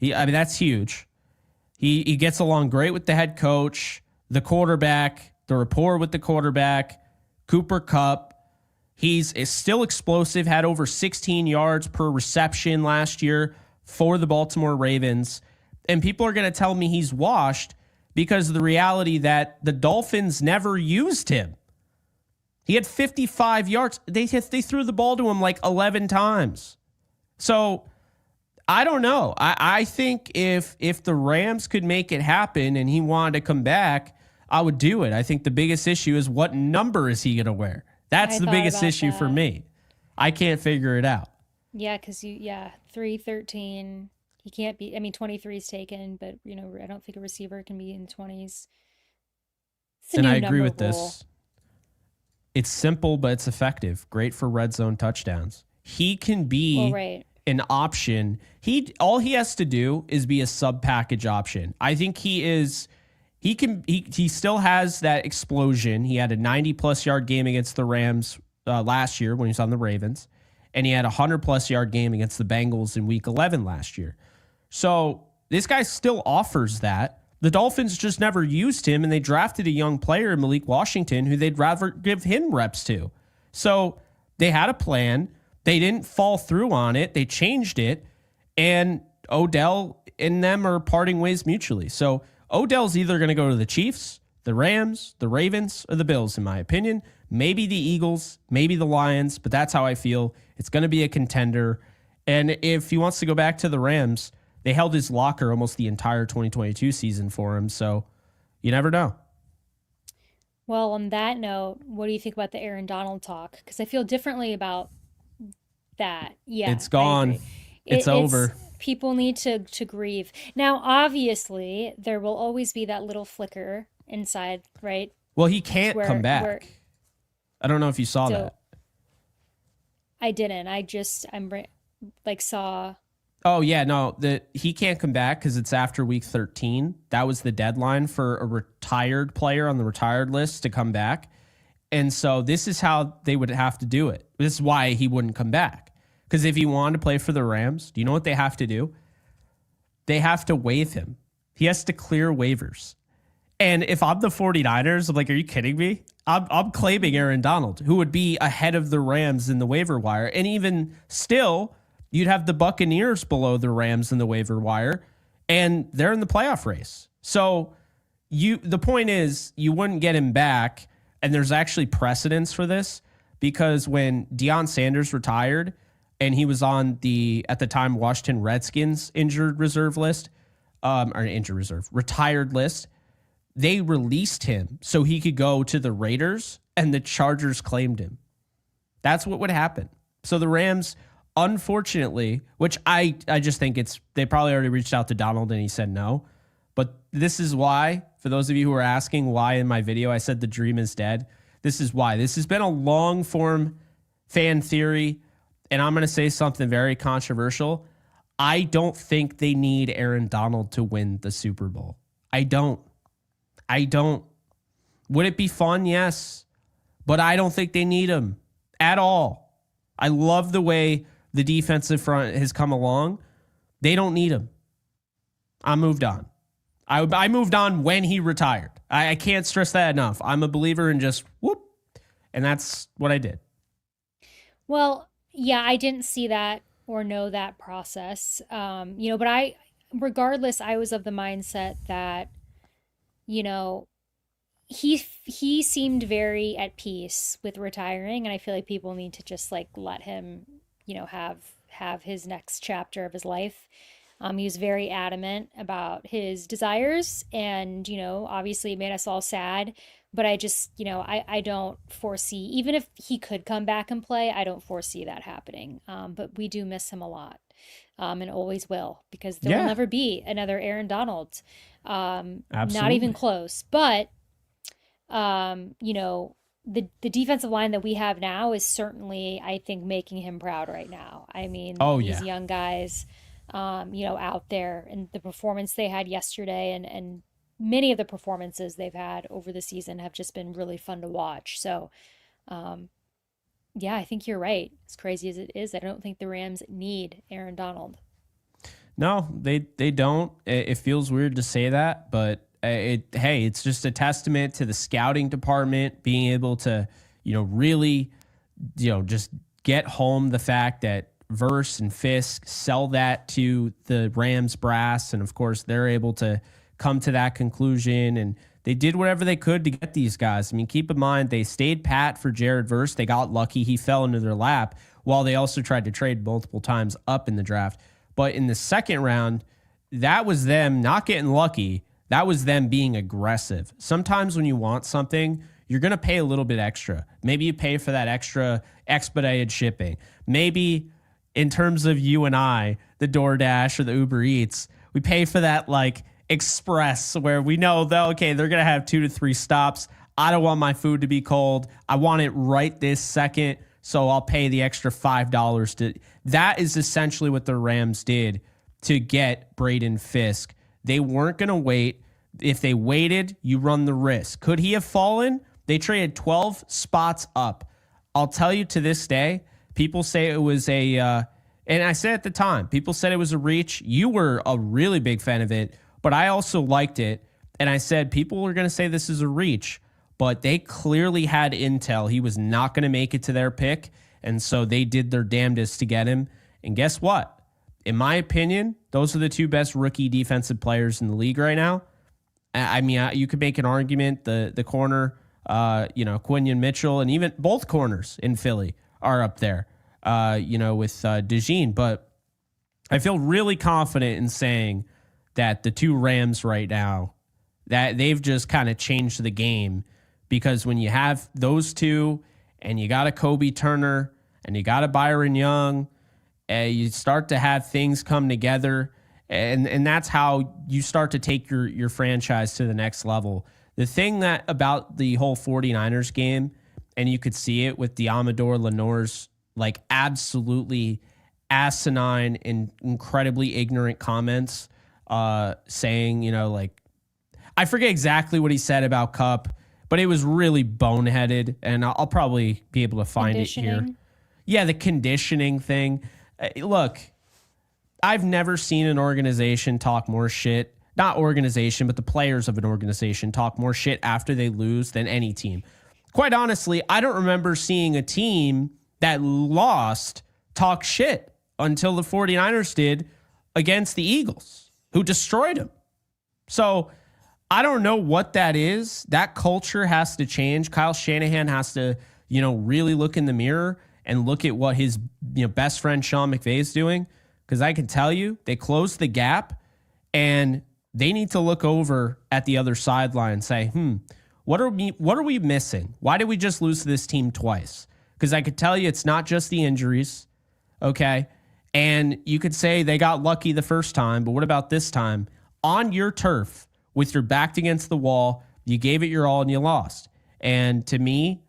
That's huge. He gets along great with the head coach, the quarterback, the rapport with the quarterback, Cooper Kupp. He's still explosive, had over 16 yards per reception last year for the Baltimore Ravens. And people are going to tell me he's washed because of the reality that the Dolphins never used him. He had 55 yards. They threw the ball to him like 11 times. So I don't know. I think if the Rams could make it happen and he wanted to come back, I would do it. I think the biggest issue is what number is he going to wear? That's the biggest issue for me. I can't figure it out. Yeah, because 313. He can't be. I mean, 23 is taken, but I don't think a receiver can be in 20s. And I agree with this. It's simple, but it's effective. Great for red zone touchdowns. He can be an option. All he has to do is be a sub package option. I think he still has that explosion. He had a 90+ yard game against the Rams last year when he was on the Ravens, and he had a 100+ yard game against the Bengals in week 11 last year. So this guy still offers that. The Dolphins just never used him, and they drafted a young player, Malik Washington, who they'd rather give him reps to. So they had a plan. They didn't fall through on it. They changed it, and Odell and them are parting ways mutually. So Odell's either going to go to the Chiefs, the Rams, the Ravens, or the Bills, in my opinion. Maybe the Eagles, maybe the Lions, but that's how I feel. It's going to be a contender. And if he wants to go back to the Rams, they held his locker almost the entire 2022 season for him, so you never know. Well, on that note, what do you think about the Aaron Donald talk? Because I feel differently about that. Yeah, it's gone. It's over. People need to grieve. Now, obviously, there will always be that little flicker inside, right? Well, he can't come back. I don't know if you saw that. I didn't. Saw. Oh, yeah, no, he can't come back because it's after week 13. That was the deadline for a retired player on the retired list to come back. And so this is how they would have to do it. This is why he wouldn't come back. Because if he wanted to play for the Rams, do you know what they have to do? They have to waive him. He has to clear waivers. And if I'm the 49ers, I'm like, are you kidding me? I'm claiming Aaron Donald, who would be ahead of the Rams in the waiver wire. And even still, you'd have the Buccaneers below the Rams in the waiver wire, and they're in the playoff race. So the point is, you wouldn't get him back, and there's actually precedence for this, because when Deion Sanders retired, and he was on at the time, Washington Redskins retired list, they released him so he could go to the Raiders, and the Chargers claimed him. That's what would happen. So the Rams, unfortunately, which I just think they probably already reached out to Donald and he said no. But this is why, for those of you who are asking why in my video I said the dream is dead, this is why. This has been a long form fan theory, and I'm going to say something very controversial. I don't think they need Aaron Donald to win the Super Bowl. I don't. Would it be fun? Yes. But I don't think they need him at all. I love the way the defensive front has come along. They don't need him. I moved on. I moved on when he retired. I can't stress that enough. I'm a believer in just whoop. And that's what I did. Well, yeah, I didn't see that or know that process. But regardless, I was of the mindset that, he seemed very at peace with retiring. And I feel like people need to just let him, have his next chapter of his life. He was very adamant about his desires, and, obviously it made us all sad, but I just, I don't foresee, even if he could come back and play, I don't foresee that happening. But we do miss him a lot, and always will, because there will never be another Aaron Donald. Not even close, but, the defensive line that we have now is certainly, I think, making him proud right now. I mean, Oh these yeah. young guys, out there, and the performance they had yesterday, and many of the performances they've had over the season have just been really fun to watch. So, um, yeah, I think you're right. As crazy as it is, I don't think the Rams need Aaron Donald. No, they don't. It feels weird to say that, but it's just a testament to the scouting department being able to, really, just get home the fact that Verse and Fisk sell that to the Rams brass, and of course they're able to come to that conclusion, and they did whatever they could to get these guys. I mean, keep in mind they stayed pat for Jared Verse. They got lucky; he fell into their lap, while they also tried to trade multiple times up in the draft. But in the second round, that was them not getting lucky. That was them being aggressive. Sometimes when you want something, you're going to pay a little bit extra. Maybe you pay for that extra expedited shipping. Maybe in terms of you and I, the DoorDash or the Uber Eats, we pay for that like express where we know that, okay, they're going to have 2 to 3 stops. I don't want my food to be cold. I want it right this second. So I'll pay the extra $5 to. That is essentially what the Rams did to get Braden Fisk. They weren't going to wait. If they waited, you run the risk. Could he have fallen? They traded 12 spots up. I'll tell you, to this day, people say it was and I said at the time, people said it was a reach. You were a really big fan of it, but I also liked it. And I said people were going to say this is a reach, but they clearly had intel. He was not going to make it to their pick. And so they did their damnedest to get him. And guess what? In my opinion, those are the 2 best rookie defensive players in the league right now. I mean, you could make an argument. The corner, Quinion Mitchell, and even both corners in Philly are up there, with DeJean. But I feel really confident in saying that the 2 Rams right now, that they've just kind of changed the game, because when you have those 2 and you got a Kobe Turner and you got a Byron Young, you start to have things come together. And that's how you start to take your franchise to the next level. The thing that about the whole 49ers game, and you could see it with Diamador Lenore's like absolutely asinine and incredibly ignorant comments, saying, I forget exactly what he said about Cup, but it was really boneheaded, and I'll probably be able to find it here. Yeah, the conditioning thing. Look, I've never seen an organization talk more shit. Not organization, but the players of an organization talk more shit after they lose than any team. Quite honestly, I don't remember seeing a team that lost talk shit until the 49ers did against the Eagles, who destroyed them. So I don't know what that is. That culture has to change. Kyle Shanahan has to, really look in the mirror and look at what his best friend Sean McVay is doing. Because I can tell you, they closed the gap, and they need to look over at the other sideline and say, what are we missing? Why did we just lose to this team twice? Because I could tell you it's not just the injuries, okay? And you could say they got lucky the first time, but what about this time? On your turf, with your back against the wall, you gave it your all and you lost. And to me,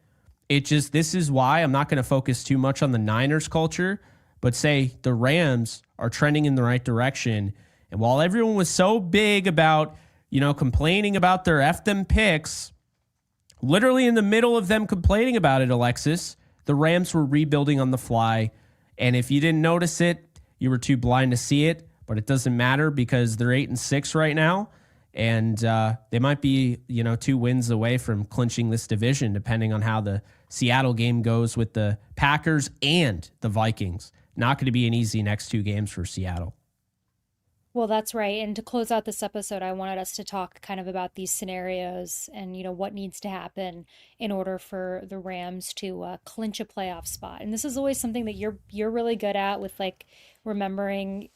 this is why I'm not going to focus too much on the Niners culture, but say the Rams are trending in the right direction. And while everyone was so big about, complaining about their F them picks, literally in the middle of them complaining about it, Alexis, the Rams were rebuilding on the fly. And if you didn't notice it, you were too blind to see it, but it doesn't matter because they're 8-6 right now. And they might be, 2 wins away from clinching this division, depending on how the Seattle game goes with the Packers and the Vikings. Not going to be an easy next 2 games for Seattle. Well, that's right. And to close out this episode, I wanted us to talk kind of about these scenarios and, what needs to happen in order for the Rams to clinch a playoff spot. And this is always something that you're really good at, with like remembering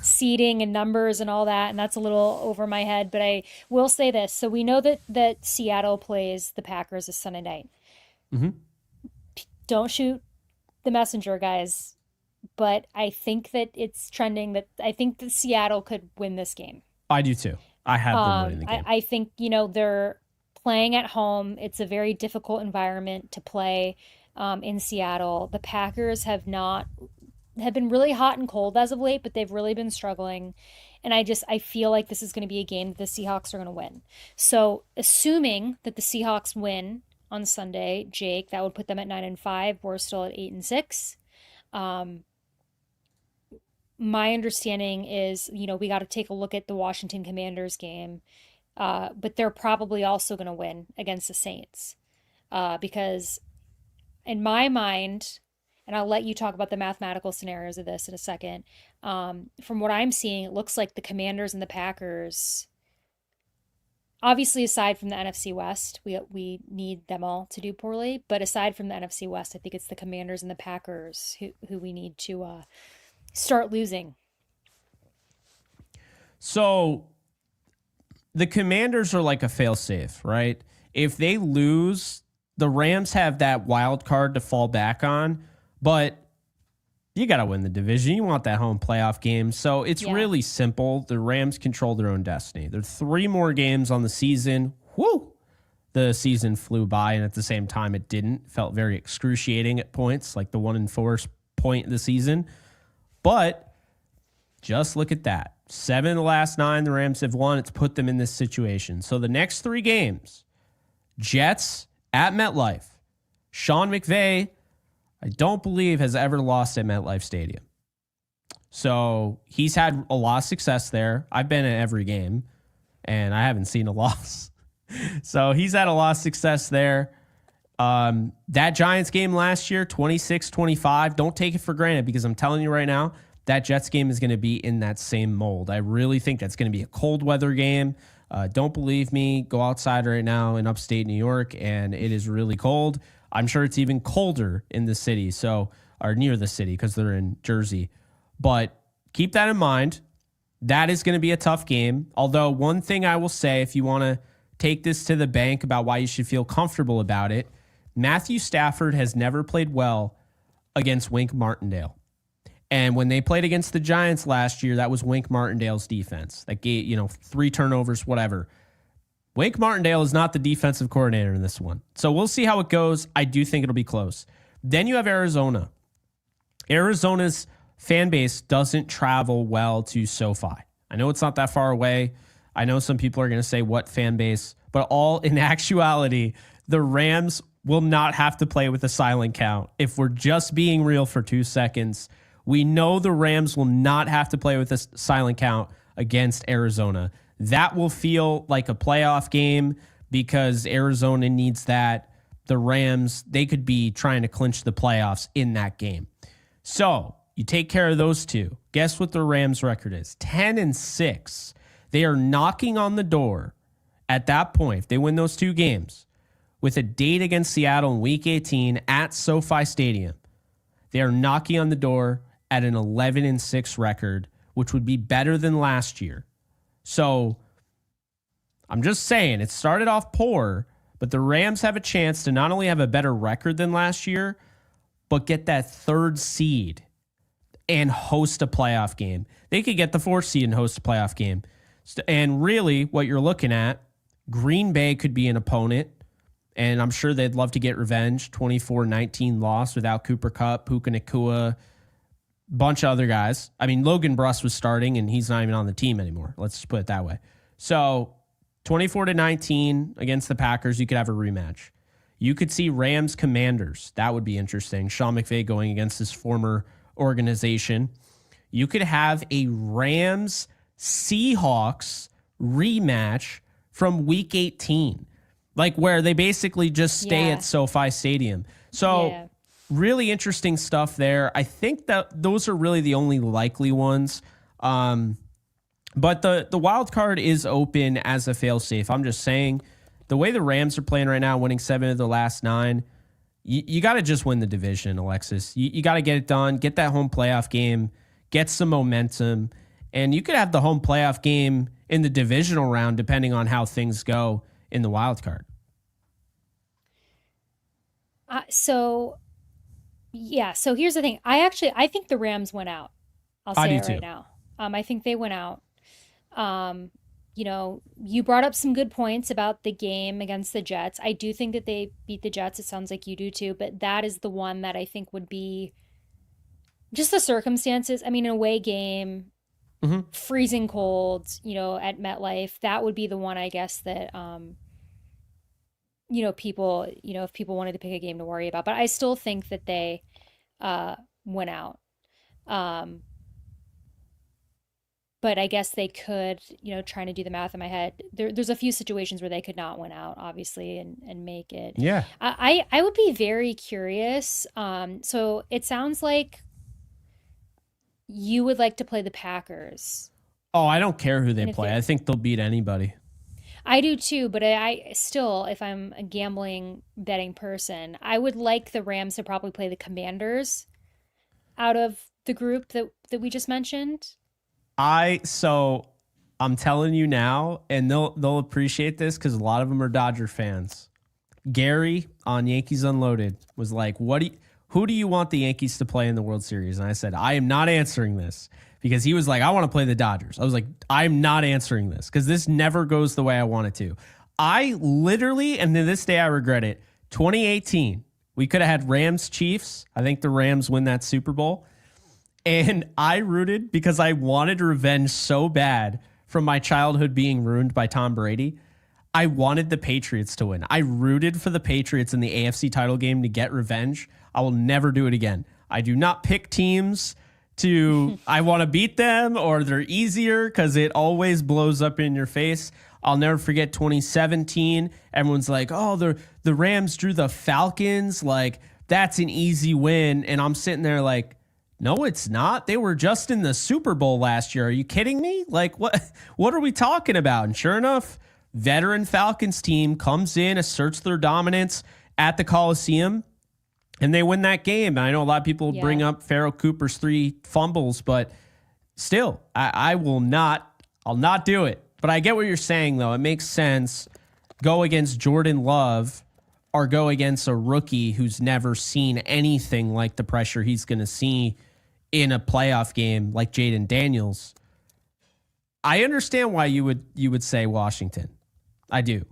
seeding and numbers and all that. And that's a little over my head, but I will say this. So we know that Seattle plays the Packers this Sunday night. Mm-hmm. Don't shoot the messenger, guys. But I think that it's trending that I think that Seattle could win this game. I do too. I have them winning the game. I think, they're playing at home. It's a very difficult environment to play in Seattle. The Packers have been really hot and cold as of late, but they've really been struggling. And I feel like this is going to be a game that the Seahawks are going to win. So, assuming that the Seahawks win on Sunday, Jake, that would put them at 9-5. We're still at 8-6. My understanding is, we got to take a look at the Washington Commanders game, but they're probably also going to win against the Saints because, in my mind, and I'll let you talk about the mathematical scenarios of this in a second. From what I'm seeing, it looks like the Commanders and the Packers, obviously, aside from the NFC West, we need them all to do poorly. But aside from the NFC West, I think it's the Commanders and the Packers who we need to start losing. So the Commanders are like a failsafe, right? If they lose, the Rams have that wild card to fall back on, but you got to win the division. You want that home playoff game. So it's really simple. The Rams control their own destiny. There are 3 more games on the season. Woo! The season flew by, and at the same time, it didn't. Felt very excruciating at points, like the 1-4 point of the season. But just look at that. 7 of the last 9 the Rams have won. It's put them in this situation. So the next 3 games, Jets at MetLife. Sean McVay, I don't believe, has ever lost at MetLife Stadium. So he's had a lot of success there. I've been at every game, and I haven't seen a loss. So he's had a lot of success there. That Giants game last year, 26-25, don't take it for granted because I'm telling you right now, that Jets game is going to be in that same mold. I really think that's going to be a cold weather game. Don't believe me, go outside right now in upstate New York, and it is really cold. I'm sure it's even colder in the city, or near the city because they're in Jersey. But keep that in mind. That is going to be a tough game. Although one thing I will say, if you want to take this to the bank about why you should feel comfortable about it, Matthew Stafford has never played well against Wink Martindale. And when they played against the Giants last year, that was Wink Martindale's defense. That gave, 3 turnovers, whatever. Wink Martindale is not the defensive coordinator in this one. So we'll see how it goes. I do think it'll be close. Then you have Arizona. Arizona's fan base doesn't travel well to SoFi. I know it's not that far away. I know some people are going to say, what fan base? But all in actuality, the Rams will not have to play with a silent count. If we're just being real for 2 seconds, we know the Rams will not have to play with a silent count against Arizona. That will feel like a playoff game because Arizona needs that. The Rams, they could be trying to clinch the playoffs in that game. So you take care of those 2. Guess what the Rams' record is? 10-6. They are knocking on the door at that point, if they win those 2 games, with a date against Seattle in Week 18 at SoFi Stadium. They are knocking on the door at an 11-6 record, which would be better than last year. So I'm just saying, it started off poor, but the Rams have a chance to not only have a better record than last year, but get that 3rd seed and host a playoff game. They could get the 4th seed and host a playoff game. And really, what you're looking at, Green Bay could be an opponent, and I'm sure they'd love to get revenge. 24-19 loss without Cooper Kupp, Puka Nacua, bunch of other guys. I mean, Logan Bruss was starting, and he's not even on the team anymore. Let's just put it that way. So 24-19 against the Packers, you could have a rematch. You could see Rams Commanders. That would be interesting. Sean McVay going against his former organization. You could have a Rams Seahawks rematch from Week 18, like where they basically just stay at SoFi Stadium. So really interesting stuff there. I think that those are really the only likely ones. But the wild card is open as a failsafe. I'm just saying, the way the Rams are playing right now, winning 7 of the last 9, you got to just win the division, Alexis. You got to get it done, get that home playoff game, get some momentum, and you could have the home playoff game in the divisional round depending on how things go in the wild card. So here's the thing. I think the Rams went out. I'll say it right now. I think they went out. you brought up some good points about the game against the Jets. I do think that they beat the Jets. It sounds like you do too, but that is the one that I think would be just the circumstances. I mean, an away game, freezing cold, at MetLife, that would be the one, I guess, that, people, if people wanted to pick a game to worry about. But I still think that they went out. But I guess they could, trying to do the math in my head. There's a few situations where they could not win out, obviously, and make it. Yeah. I would be very curious. So it sounds like you would like to play the Packers. Oh, I don't care who they play. I think they'll beat anybody. I do too, but I still, if I'm a gambling betting person, I would like the Rams to probably play the Commanders out of the group that we just mentioned. So I'm telling you now, and they'll appreciate this because a lot of them are Dodger fans. Gary on Yankees Unloaded was like, who do you want the Yankees to play in the World Series? And I said, I am not answering this, because he was like, I want to play the Dodgers. I was like, I'm not answering this because this never goes the way I want it to. I literally, and to this day I regret it, 2018, we could have had Rams Chiefs. I think the Rams win that Super Bowl. And I rooted because I wanted revenge so bad from my childhood being ruined by Tom Brady. I wanted the Patriots to win. I rooted for the Patriots in the AFC title game to get revenge. I will never do it again. I do not pick teams I want to beat them or they're easier, because it always blows up in your face. I'll never forget 2017. Everyone's like, oh, the Rams drew the Falcons. Like, that's an easy win. And I'm sitting there like, no, it's not. They were just in the Super Bowl last year. Are you kidding me? Like, what are we talking about? And sure enough, veteran Falcons team comes in, asserts their dominance at the Coliseum, and they win that game. And I know a lot of people bring up Pharaoh Cooper's 3 fumbles, but still, I'll not do it. But I get what you're saying, though. It makes sense. Go against Jordan Love or go against a rookie who's never seen anything like the pressure he's going to see in a playoff game like Jaden Daniels. I understand why you would say Washington. I do.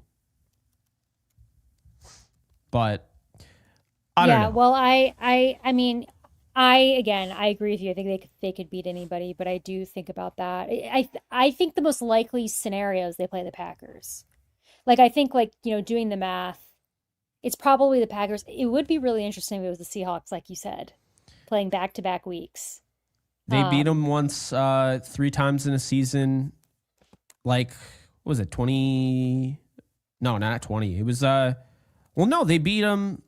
But I don't know. Well, I mean, I agree with you. I think they could beat anybody, but I do think about that. I think the most likely scenario is they play the Packers. Like, I think, doing the math, it's probably the Packers. It would be really interesting if it was the Seahawks, like you said, playing back-to-back weeks. They beat them once, 3 times in a season. Like, what was it, 20? No, not 20. It was, they beat them.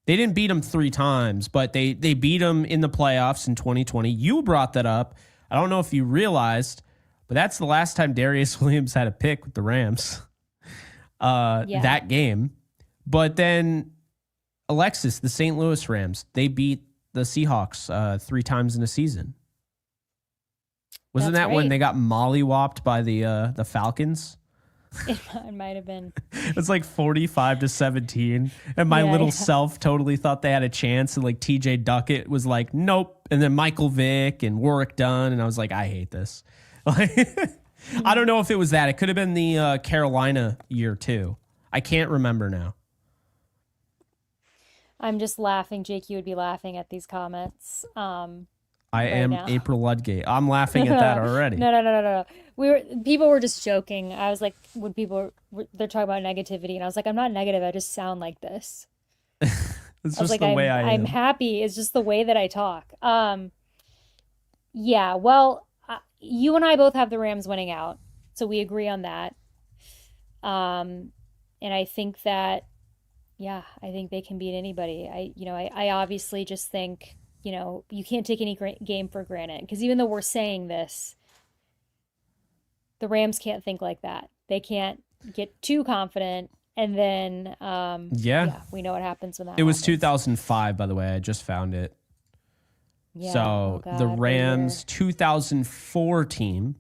They didn't beat them 3 times, but they beat them in the playoffs in 2020. You brought that up. I don't know if you realized, but that's the last time Darius Williams had a pick with the Rams. That game. But then Alexis, the St. Louis Rams, they beat the Seahawks 3 times in a season. Wasn't that when they got mollywopped by the Falcons? It might have been. It's like 45-17. And my little self totally thought they had a chance. And like TJ Duckett was like, nope. And then Michael Vick and Warwick Dunn. And I was like, I hate this. I don't know if it was that. It could have been the Carolina year too. I can't remember now. I'm just laughing. Jake, you would be laughing at these comments. I am now. April Ludgate. I'm laughing at that already. No. People were just joking. I was like, they're talking about negativity, and I was like, I'm not negative. I just sound like this. It's just the way I am. I'm happy. It's just the way that I talk. Yeah. Well, you and I both have the Rams winning out, so we agree on that. And I think that, I think they can beat anybody. I obviously just think, you can't take any game for granted, because even though we're saying this, the Rams can't think like that. They can't get too confident. And then, we know what happens when that happens. It was 2005, by the way. I just found it. Yeah. So the Rams 2004 team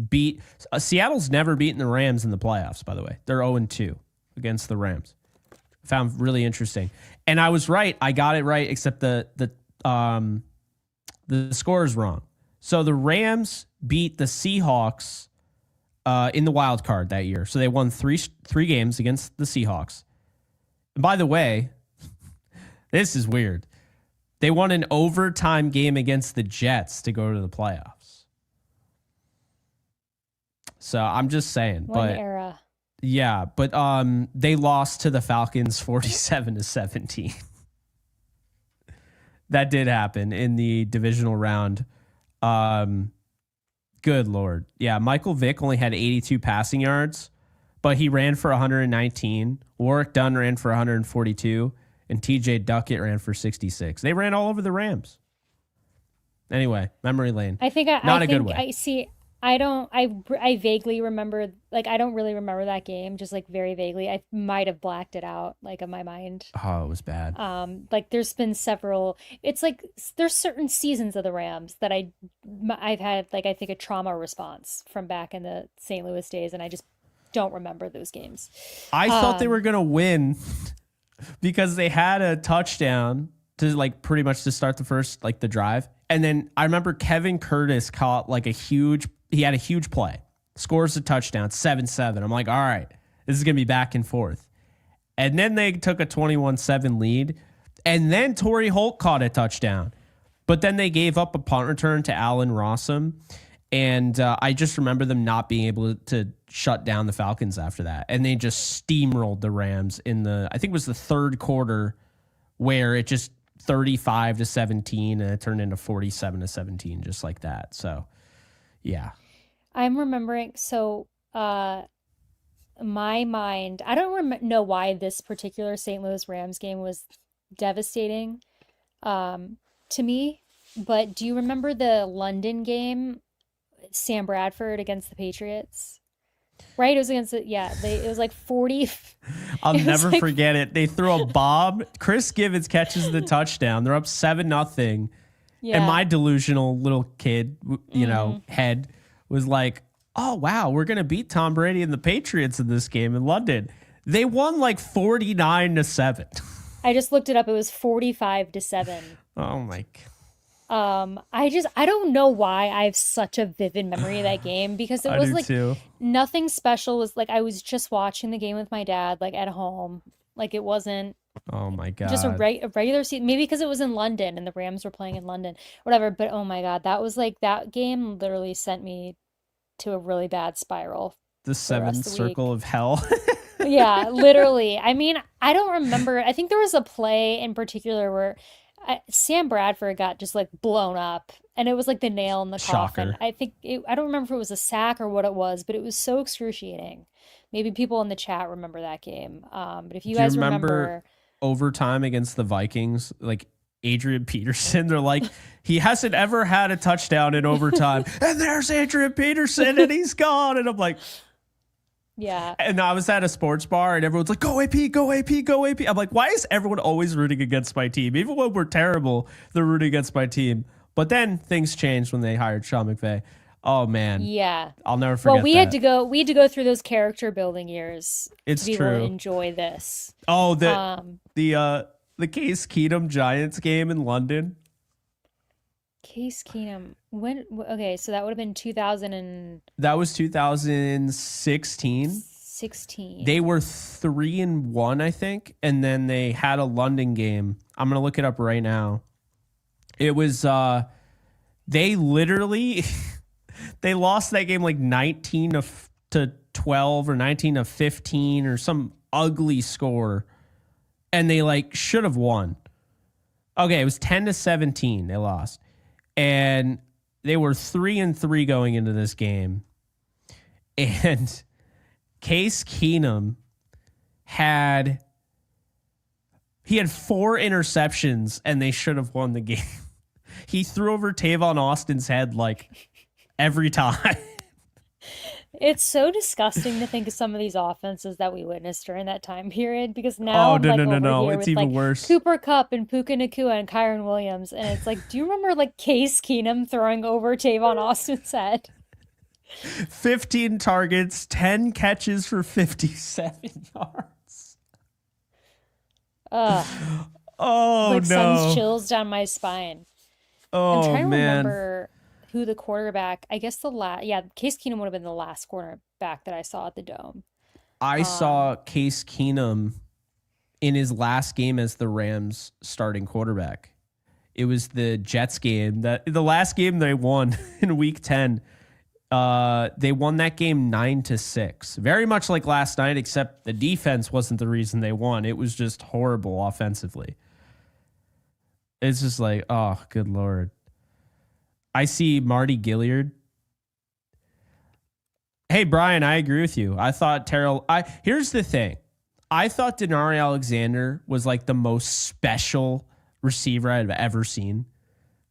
beat Seattle's never beaten the Rams in the playoffs, by the way. They're 0-2 against the Rams. Found really interesting. And I was right. I got it right, except the score is wrong. So the Rams beat the Seahawks in the wild card that year. So they won three games against the Seahawks. And by the way, this is weird. They won an overtime game against the Jets to go to the playoffs. So I'm just saying. What an era. Yeah, but they lost to the Falcons 47-17. That did happen in the divisional round. Good Lord. Yeah, Michael Vick only had 82 passing yards, but he ran for 119. Warwick Dunn ran for 142, and TJ Duckett ran for 66. They ran all over the Rams. Anyway, memory lane. I think Not a good way. I see. I vaguely remember, like, I don't really remember that game, just like very vaguely. I might have blacked it out, like, in my mind. Oh, it was bad. Like, there's been several. It's like there's certain seasons of the Rams that I've had, like, I think a trauma response from back in the St. Louis days, and I just don't remember those games. I thought they were gonna win because they had a touchdown to, like, pretty much to start the first, like, the drive, and then I remember Kevin Curtis caught like he had a huge play, scores a touchdown, 7-7. I'm like, all right, this is going to be back and forth. And then they took a 21-7 lead. And then Torrey Holt caught a touchdown. But then they gave up a punt return to Allen Rossum. And I just remember them not being able to shut down the Falcons after that. And they just steamrolled the Rams in I think it was the third quarter, where it just 35-17 and it turned into 47-17, just like that. So, yeah. I'm remembering, so my mind, I don't know why this particular St. Louis Rams game was devastating to me, but do you remember the London game, Sam Bradford against the Patriots? Right? It was against it. Yeah, it was like 40. I'll never forget it. They throw a bomb. Chris Givens catches the touchdown. They're up 7-0. Yeah. And my delusional little kid, head was like, oh, wow, we're going to beat Tom Brady and the Patriots in this game in London. They won like 49-7. I just looked it up. It was 45-7. Oh, my God. I don't know why I have such a vivid memory of that game, because it was like too. Nothing special. Was like I was just watching the game with my dad, like at home. Like it wasn't Oh my God. just a regular season. Maybe because it was in London and the Rams were playing in London, whatever. But oh my God, that game literally sent me to a really bad spiral. The seventh circle of hell. Yeah, literally. I mean, I don't remember. I think there was a play in particular where Sam Bradford got just like blown up, and it was like the nail in the coffin. Shocker. I don't remember if it was a sack or what it was, but it was so excruciating. Maybe people in the chat remember that game. But if you Do guys you remember remember overtime against the Vikings, like Adrian Peterson, they're like, he hasn't ever had a touchdown in overtime. And there's Adrian Peterson and he's gone. And I'm like, yeah. And I was at a sports bar and everyone's like, go AP, go AP, go AP. I'm like, why is everyone always rooting against my team? Even when we're terrible, they're rooting against my team. But then things changed when they hired Sean McVay. Oh man. Yeah. I'll never forget. Well, we had to go through those character building years It's to be able true. to enjoy this. Oh, the Case Keenum Giants game in London. Case Keenum. Okay, so that would have been 2016. That was 2016. They were 3-1, I think, and then they had a London game. I'm gonna look it up right now. It was they literally they lost that game like 19 to 12 or 19 to 15 or some ugly score, and they like should have won. Okay, it was 10-17. They lost, and they were 3-3 going into this game, and Case Keenum had 4 interceptions, and they should have won the game. He threw over Tavon Austin's head like every time. It's so disgusting to think of some of these offenses that we witnessed during that time period, because now I'm like over here it's with even like worse. Cooper Kupp and Puka Nacua and Kyron Williams, and it's like, do you remember like Case Keenum throwing over Tavon Austin's head? 15 targets, 10 catches for 57 yards. Ugh. Oh Like no. sends chills down my spine. I'm Oh trying to man. remember who the quarterback, I guess Case Keenum would have been the last cornerback that I saw at the Dome. I Um, saw Case Keenum in his last game as the Rams starting quarterback. It was the Jets game, that the last game they won in week 10. They won that game 9-6. Very much like last night, except the defense wasn't the reason they won. It was just horrible offensively. It's just like, oh, good Lord. I see Marty Gilliard. Hey, Brian, I agree with you. I thought Terrell. Here's the thing. I thought Denari Alexander was like the most special receiver I've ever seen.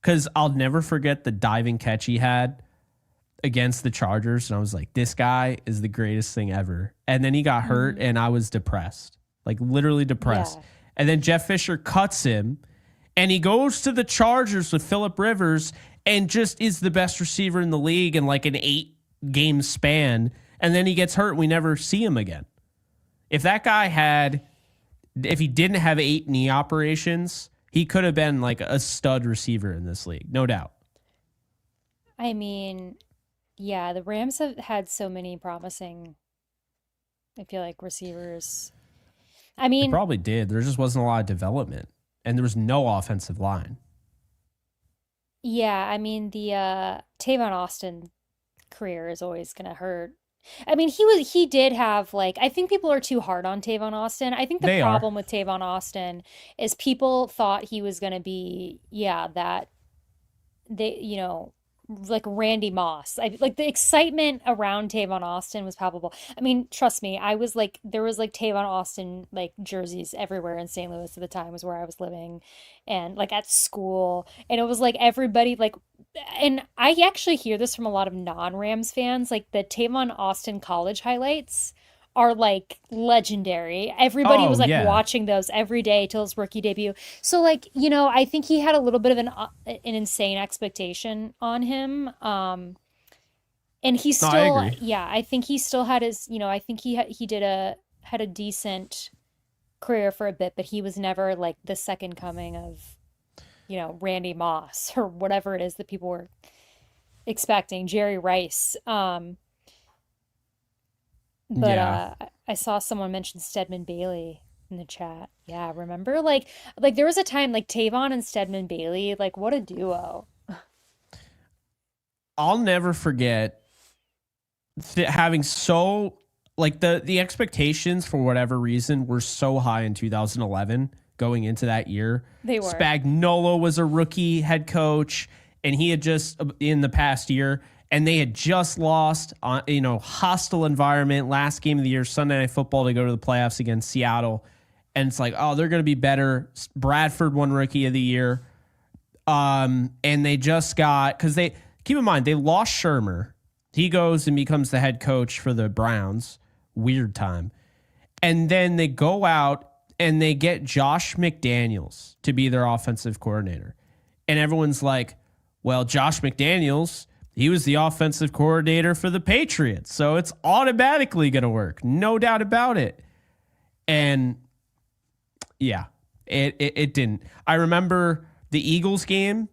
Because I'll never forget the diving catch he had against the Chargers. And I was like, this guy is the greatest thing ever. And then he got hurt and I was depressed. Like literally depressed. yeah. And then Jeff Fisher cuts him and he goes to the Chargers with Phillip Rivers and just is the best receiver in the league in like an 8-game span. And then he gets hurt. We never see him again. If he didn't have 8 knee operations, he could have been like a stud receiver in this league, no doubt. I mean, yeah, the Rams have had so many promising, I feel like, receivers. I They mean, probably did. There just wasn't a lot of development, and there was no offensive line. yeah, I mean the Tavon Austin career is always gonna hurt. I mean, he did have like I think people are too hard on Tavon Austin. I think the They are. problem with Tavon Austin is people thought he was gonna be, yeah, that they, like Randy Moss. Like the excitement around Tavon Austin was palpable. I mean, trust me, I was like, there was like Tavon Austin like jerseys everywhere in St. Louis at the time was where I was living, and like at school, and it was like everybody like, and I actually hear this from a lot of non-Rams fans, like the Tavon Austin college highlights are like legendary. Everybody was Oh like yeah. watching those every day till his rookie debut. So like, I think he had a little bit of an insane expectation on him. And he No, I still, agree. yeah, I think he still had his, I think he had a decent career for a bit, but he was never like the second coming of, Randy Moss or whatever it is that people were expecting, Jerry Rice. But Yeah. I saw someone mention Stedman Bailey in the chat. Yeah, remember like there was a time like Tavon and Stedman Bailey, like what a duo. I'll never forget having so like the expectations for whatever reason were so high in 2011 going into that year. They were. Spagnuolo was a rookie head coach, and he had just in the past year, and they had just lost on hostile environment last game of the year, Sunday Night Football, to go to the playoffs against Seattle, and it's like, oh, they're going to be better. Bradford won Rookie of the Year, and they just got because they keep in mind they lost Shermer. He goes and becomes the head coach for the Browns. Weird time. And then they go out and they get Josh McDaniels to be their offensive coordinator. And everyone's like, well, Josh McDaniels, he was the offensive coordinator for the Patriots. So it's automatically going to work. No doubt about it. And yeah, it didn't. I remember the Eagles game,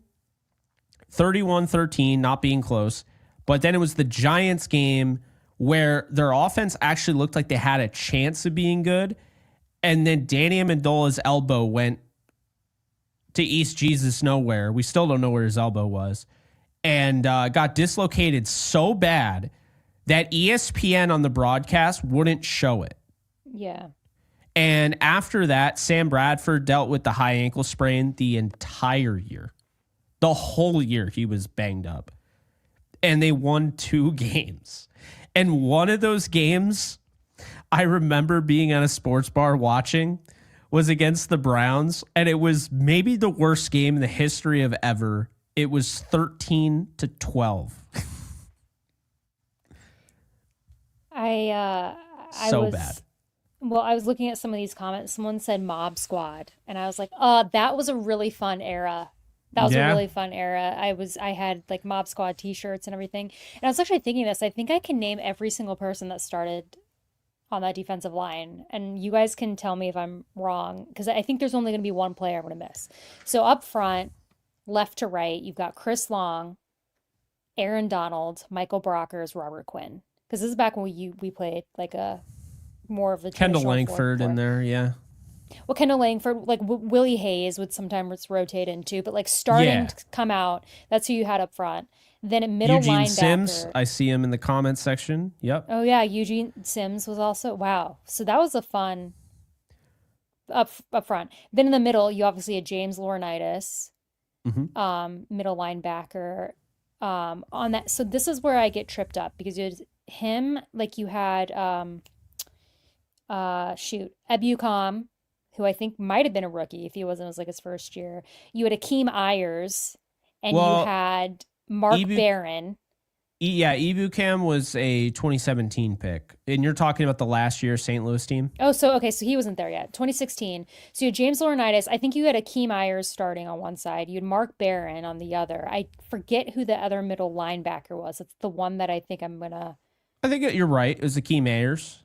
31-13, not being close. But then it was the Giants game where their offense actually looked like they had a chance of being good. And then Danny Amendola's elbow went to East Jesus nowhere. We still don't know where his elbow was. And got dislocated so bad that ESPN on the broadcast wouldn't show it. Yeah. And after that, Sam Bradford dealt with the high ankle sprain the entire year. The whole year he was banged up. And they won 2 games. And one of those games, I remember being at a sports bar watching, was against the Browns. And it was maybe the worst game in the history of ever. It was 13-12. I So was bad. Well, I was looking at some of these comments. Someone said Mob Squad, and I was like, that was a really fun era. That was a Yeah. really fun era. I had like Mob Squad t-shirts and everything. And I was actually thinking this. I think I can name every single person that started on that defensive line. And you guys can tell me if I'm wrong, because I think there's only going to be one player I'm going to miss. So up front, left to right, you've got Chris Long, Aaron Donald, Michael Brockers, Robert Quinn. Because this is back when we played like a more of the Kendall traditional Langford in 4-4. there, yeah. Well, Kendall Langford, like Willie Hayes would sometimes rotate into, but like starting Yeah. to come out, that's who you had up front. Then a middle Eugene Sims, linebacker. I see him in the comments section. Yep. Oh yeah, Eugene Sims was also wow. So that was a fun up front. Then in the middle, you obviously had James Laurinaitis, Hmm. middle linebacker. On that, so this is where I get tripped up because you had him, like you had Ebukam, who I think might have been a rookie if he wasn't, it was like his first year. You had Akeem Ayers, and you Well, had Mark Ebu, Barron. yeah, Ebukam was a 2017 pick. And you're talking about the last year St. Louis team? Oh, so okay, so he wasn't there yet. 2016. So you had James Laurinaitis. I think you had Akeem Ayers starting on one side. You had Mark Barron on the other. I forget who the other middle linebacker was. It's the one that I think I'm gonna. I think you're right. It was Akeem Ayers.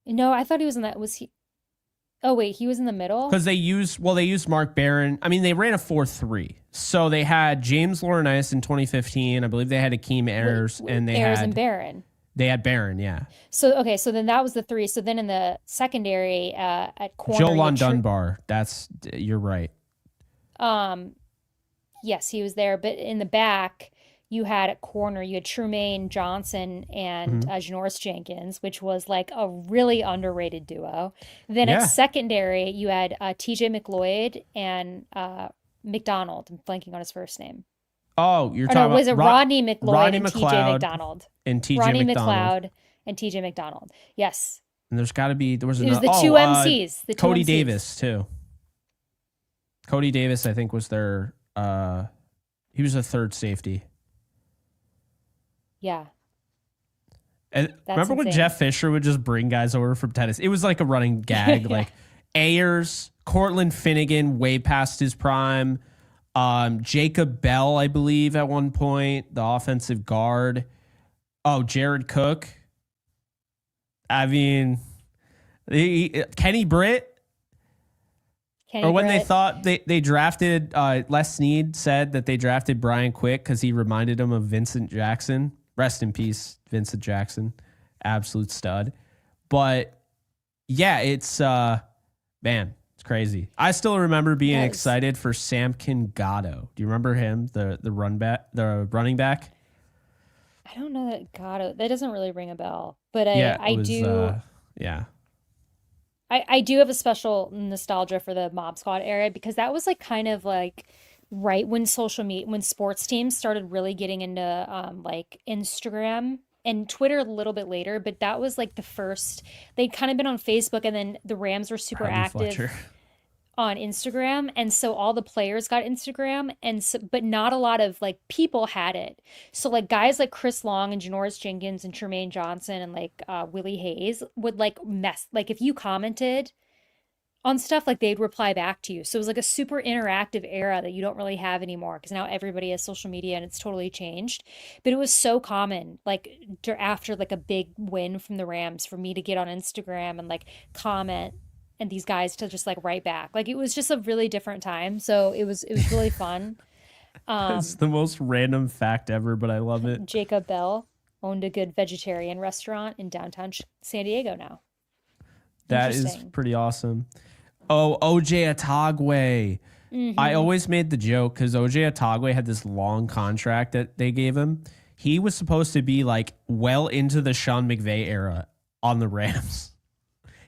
No, I thought he was in that. Was he? Oh wait, he was in the middle. Because they used Mark Barron. I mean, they ran a 4-3. So they had James Laurinaitis in 2015. I believe they had Akeem Ayers, and Ayers and Barron. they had Barron, yeah. So okay, so then that was the three. So then in the secondary at corner, Joe you Lon had Dunbar. You're right. um, yes, he was there. But in the back, you had at corner, you had Trumaine Johnson and Hmm. Janoris Jenkins, which was like a really underrated duo. Then at Yeah. secondary, you had TJ McLeod and McDonald. I'm blanking on his first name. Oh, you're Or no, talking was it about Rodney McLeod Rodney and TJ McLeod McDonald? and TJ Rodney McDonald. McLeod and TJ McDonald. Yes. And there was It was another. the two MCs. The two Cody MCs. Davis too. Cody Davis, I think, was their. He was a third safety. Yeah. And remember when insane. Jeff Fisher would just bring guys over from tennis? It was like a running gag. Yeah. Like Ayers, Cortland Finnegan, way past his prime. Jacob Bell, I believe, at one point, the offensive guard. Oh, Jared Cook. I mean, Kenny Britt. Kenny Or when they Britt. thought they drafted, Les Snead said that they drafted Brian Quick because he reminded him of Vincent Jackson. Rest in peace, Vincent Jackson. Absolute stud. But yeah, it's, man, it's crazy. I still remember being Yes. excited for Samkin Gatto. Do you remember him, the running back? I don't know that that doesn't really ring a bell, but Yeah, I it was, do yeah. I do have a special nostalgia for the Mob Squad era because that was like kind of like right when when sports teams started really getting into like Instagram and Twitter a little bit later, but that was like the first. They'd kind of been on Facebook, and then the Rams were super Rowdy active Fletcher. on Instagram, and so all the players got Instagram, and so, but not a lot of like people had it. So like guys like Chris Long and Janoris Jenkins and Tremaine Johnson and like Willie Hayes would like mess like if you commented on stuff, like they'd reply back to you. So it was like a super interactive era that you don't really have anymore because now everybody has social media and it's totally changed. But it was so common, like after like a big win from the Rams, for me to get on Instagram and like comment and these guys to just like write back. Like it was just a really different time. So it was really fun. It's the most random fact ever, but I love it. Jacob Bell owned a good vegetarian restaurant in downtown San Diego now. That is Interesting. pretty awesome. Oh, OJ Atogwe. I always made the joke because OJ Atogwe had this long contract that they gave him. He was supposed to be like well into the Sean McVay era on the Rams.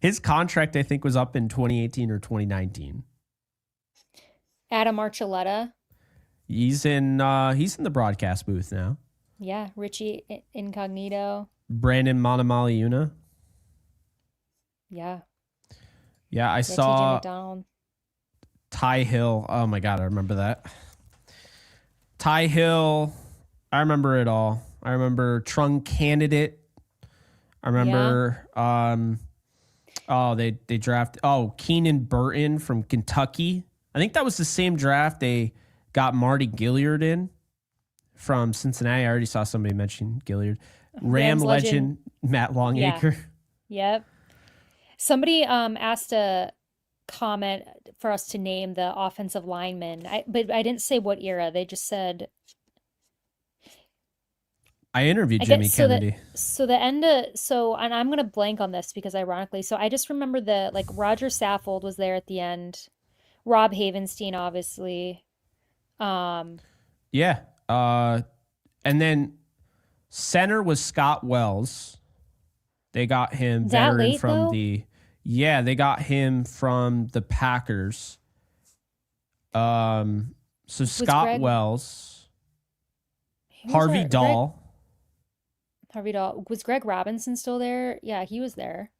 His contract, I think, was up in 2018 or 2019. Adam Archuleta. He's in the broadcast booth now. Yeah, Richie Incognito. Brandon Manamaliuna. Yeah. Yeah, I Yeah, TJ saw McDonald. Ty Hill. Oh my God, I remember that. Ty Hill. I remember it all. I remember Trung Candidate. I remember they drafted Keenan Burton from Kentucky. I think that was the same draft they got Marty Gilliard in from Cincinnati. I already saw somebody mention Gilliard. Ram Rams legend Matt Longacre. Yep. Somebody asked a comment for us to name the offensive lineman. But I didn't say what era. They just said I interviewed I Jimmy guess so Kennedy. the end of and I'm gonna blank on this because ironically, so I just remember the like Roger Saffold was there at the end, Rob Havenstein, obviously. Um, Yeah. And then center was Scott Wells. They got him that veteran late from though? they got him from the Packers. So Was Scott Greg Wells, who was Harvey our Greg Dahl. Harvey Dahl, was Greg Robinson still there? Yeah, he was there.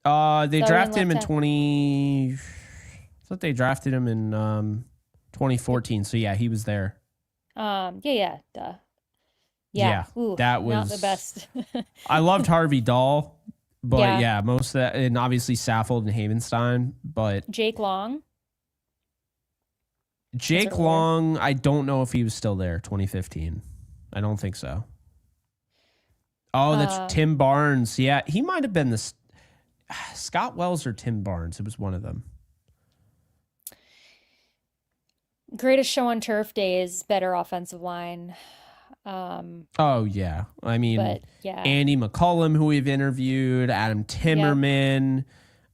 They Starting drafted him left in tackle. 20. I thought they drafted him in 2014. So yeah, he was there. Yeah, duh. Yeah. Yeah, Ooh, that not the was. best. I loved Harvey Dahl, but Yeah. yeah, most of that, and obviously Saffold and Havenstein. But Jake Long. Jake earlier. Long, I don't know if he was still there 2015. I don't think so. Oh, that's Tim Barnes. Yeah, he might have been this Scott Wells or Tim Barnes. It was one of them. Greatest show on turf days, better offensive line. Oh yeah, I mean But yeah. Andy McCullum, who we've interviewed, Adam Timmerman,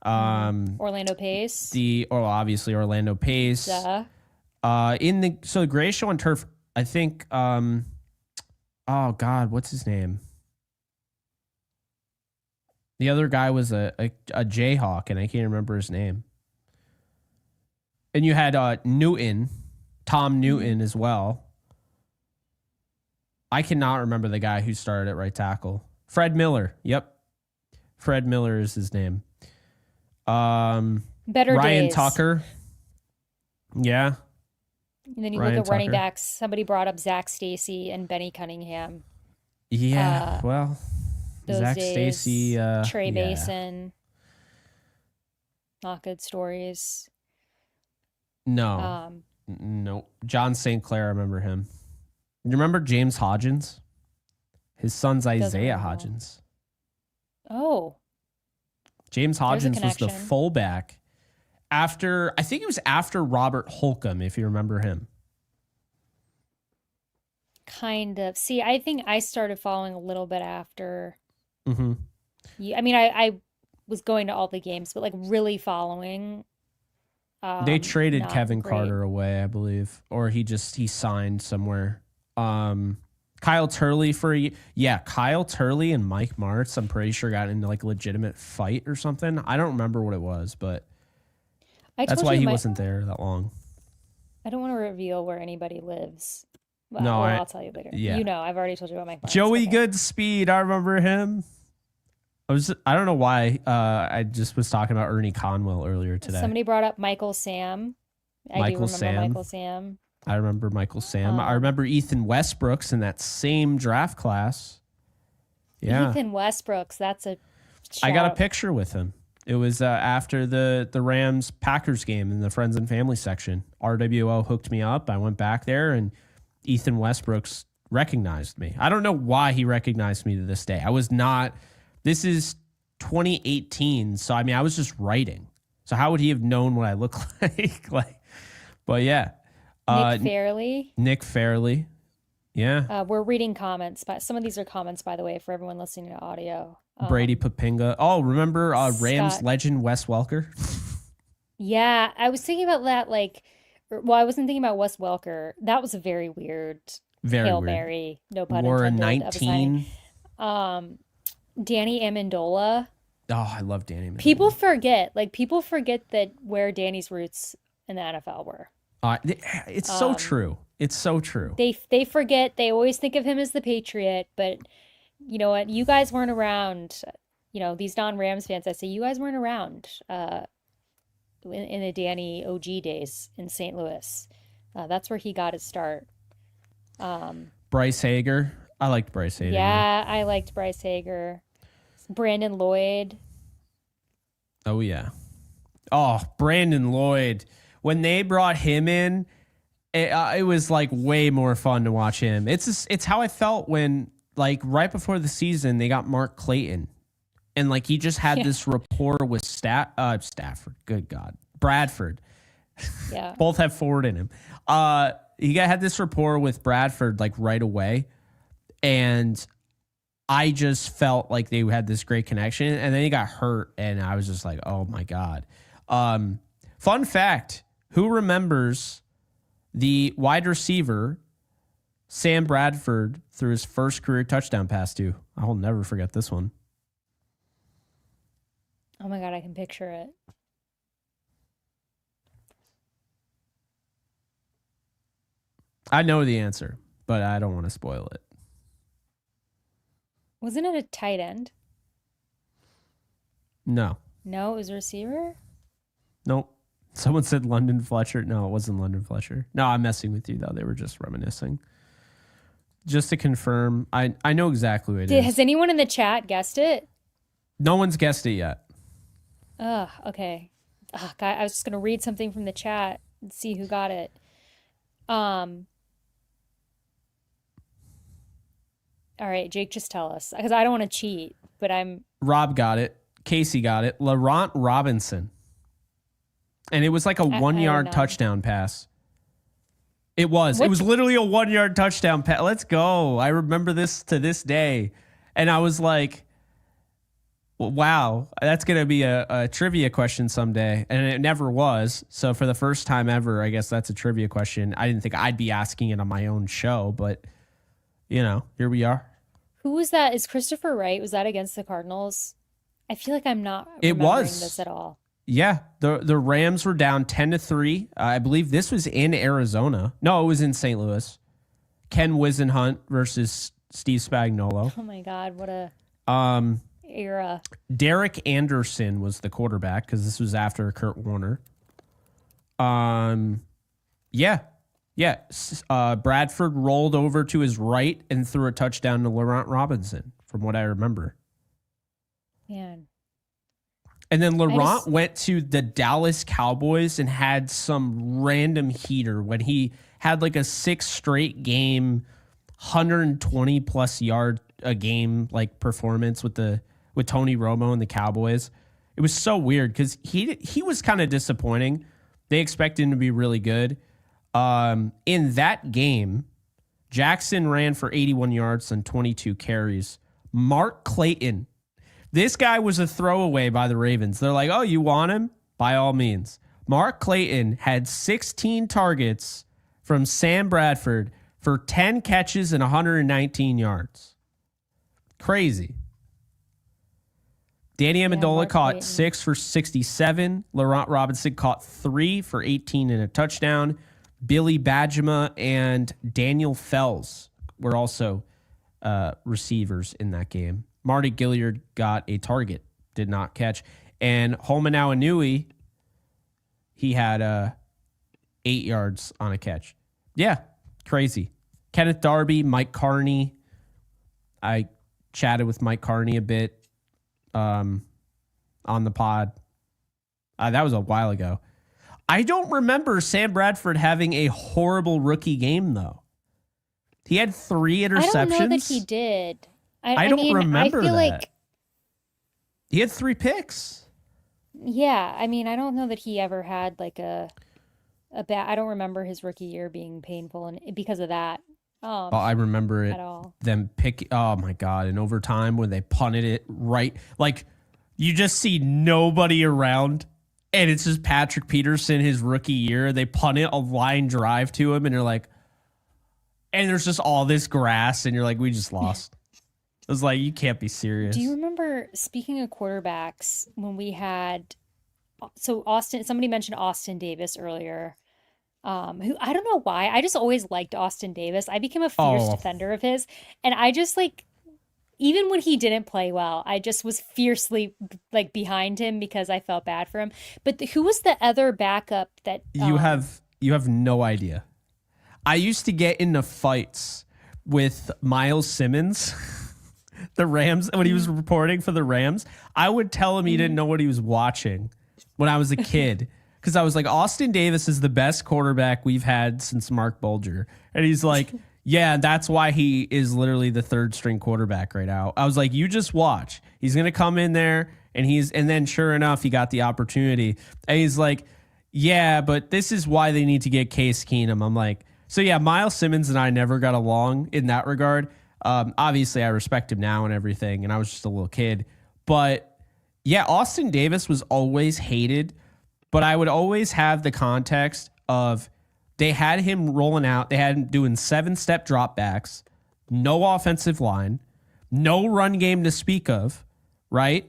Orlando Pace. Obviously Orlando Pace. Duh. The greatest show on turf, I think. Oh God, what's his name? The other guy was a Jayhawk, and I can't remember his name. And you had Tom Newton as well. I cannot remember the guy who started at right tackle. Fred Miller. Yep. Fred Miller is his name. Better Ryan days. Tucker. Yeah. And then you Ryan look at running Tucker. backs. Somebody brought up Zach Stacy and Benny Cunningham. Yeah. Well, Those Zach days. Stacy. Trey yeah. Mason. Not good stories. No. No. John St. Clair, I remember him. You remember James Hodgins? His son's Isaiah ring a bell. Hodgins. Oh, James There's a Hodgins was the connection. fullback I think it was after Robert Holcomb, if you remember him. kind of. See, I think I started following a little bit after Mm-hmm. you. I mean, I was going to all the games, but like really following. They traded not Kevin great. Carter away, I believe, or he signed somewhere. Kyle Turley Kyle Turley and Mike Martz, I'm pretty sure got into like a legitimate fight or something. I don't remember what it was, but I that's told why you he my- wasn't there that long. I don't want to reveal where anybody lives. Well, No, I'll tell you later. yeah. You know, I've already told you about Mike Barnes. Joey Okay. Goodspeed, I remember him. I don't know why I just was talking about Ernie Conwell earlier today. Somebody brought up Michael Sam. I do Michael remember Sam. Michael Sam. I remember Michael Sam. I remember Ethan Westbrooks in that same draft class. Yeah. Ethan Westbrooks. That's a I got a shout. picture with him. It was after the Rams Packers game in the friends and family section. RWO hooked me up. I went back there and Ethan Westbrooks recognized me. I don't know why he recognized me to this day. This is 2018. So, I mean, I was just writing. So how would he have known what I look like? But yeah. Nick Fairley. Nick Fairley. Yeah. We're reading comments, but some of these are comments, by the way, for everyone listening to audio. Brady Papinga. Oh, remember Rams Scott. legend Wes Welker? Yeah, I was thinking about that. I wasn't thinking about Wes Welker. That was a very weird Very Hail weird. Mary, no pun Wore a intended. of a signing. 19. Danny Amendola. Oh, I love Danny. Amendola. People forget that where Danny's roots in the NFL were. It's so true. It's so true. They forget. They always think of him as the Patriot, but you know what? You guys weren't around. You know, these non-Rams fans, I say, you guys weren't around in the Danny OG days in St. Louis. That's where he got his start. Bryce Hager. I liked Bryce Hager. Yeah, I liked Bryce Hager. Brandon Lloyd. Oh, yeah. Oh, Brandon Lloyd. When they brought him in, it was like way more fun to watch him. It's how I felt when, like, right before the season, they got Mark Clayton. And, like, he just had this rapport with Stafford. Good God. Bradford. Yeah. Both have Ford in him. He had this rapport with Bradford, like, right away. And I just felt like they had this great connection, and then he got hurt, and I was just like, oh my God. Fun fact, who remembers the wide receiver Sam Bradford threw his first career touchdown pass to? I'll never forget this one. Oh my God, I can picture it. I know the answer, but I don't want to spoil it. Wasn't it a tight end? No. No, it was a receiver? Nope. Someone said London Fletcher. No, it wasn't London Fletcher. No, I'm messing with you, though. They were just reminiscing. Just to confirm, I know exactly who it is. Has anyone in the chat guessed it? No one's guessed it yet. Ugh, okay. Ugh, God, I was just going to read something from the chat and see who got it. All right, Jake, just tell us, because I don't want to cheat, but Rob got it. Casey got it. Laurent Robinson. And it was like a 1 yard touchdown pass. It was. It was literally a 1 yard touchdown pass. Let's go. I remember this to this day. And I was like, wow, that's going to be a trivia question someday. And it never was. So for the first time ever, I guess that's a trivia question. I didn't think I'd be asking it on my own show, but you know, here we are. Who was that? Is Christopher Wright? Was that against the Cardinals? I feel like I'm not remembering this at all. Yeah, the Rams were down 10-3. I believe this was in Arizona. No, it was in St. Louis. Ken Wisenhunt versus Steve Spagnuolo. Oh my God, what a era. Derek Anderson was the quarterback because this was after Kurt Warner. Yeah. Bradford rolled over to his right and threw a touchdown to Laurent Robinson, from what I remember. Man. And then Laurent went to the Dallas Cowboys and had some random heater when he had like a 6 straight game, 120 plus yard a game like performance with Tony Romo and the Cowboys. It was so weird because he was kind of disappointing. They expected him to be really good. In that game, Jackson ran for 81 yards and 22 carries. Mark Clayton. This guy was a throwaway by the Ravens. They're like, oh, you want him? By all means. Mark Clayton had 16 targets from Sam Bradford for 10 catches and 119 yards. Crazy. Danny Amendola caught 6 for 67. Laurent Robinson caught 3 for 18 and a touchdown. Billy Badgema and Daniel Fells were also receivers in that game. Marty Gilliard got a target, did not catch. And Holman Awanui, he had 8 yards on a catch. Yeah, crazy. Kenneth Darby, Mike Carney. I chatted with Mike Carney a bit on the pod. That was a while ago. I don't remember Sam Bradford having a horrible rookie game, though. He had 3 interceptions. I don't know that he did. I don't remember I feel that. like He had 3 picks. Yeah, I mean, I don't know that he ever had like a bad. I don't remember his rookie year being painful and because of that. I remember it. At all. Them pick. Oh my God! In overtime when they punted it right, like you just see nobody around, and it's just Patrick Peterson his rookie year. They punt it a line drive to him, and you're like, and there's just all this grass, and you're like, we just lost. I was like, you can't be serious. Do you remember, speaking of quarterbacks, when we had, so somebody mentioned Austin Davis earlier, who I don't know why. I just always liked Austin Davis. I became a fierce defender of his. And I just like, even when he didn't play well, I just was fiercely like behind him because I felt bad for him. But who was the other backup that you have no idea. I used to get into fights with Miles Simmons. The Rams, when he was reporting for the Rams, I would tell him he didn't know what he was watching when I was a kid. Because I was like, Austin Davis is the best quarterback we've had since Mark Bulger. And he's like, yeah, that's why he is literally the 3rd string quarterback right now. I was like, you just watch. He's going to come in there and then sure enough, he got the opportunity. And he's like, yeah, but this is why they need to get Case Keenum. I'm like, so yeah, Miles Simmons and I never got along in that regard. Obviously, I respect him now and everything, and I was just a little kid. But yeah, Austin Davis was always hated, but I would always have the context of they had him rolling out. They had him doing 7-step dropbacks, no offensive line, no run game to speak of, right?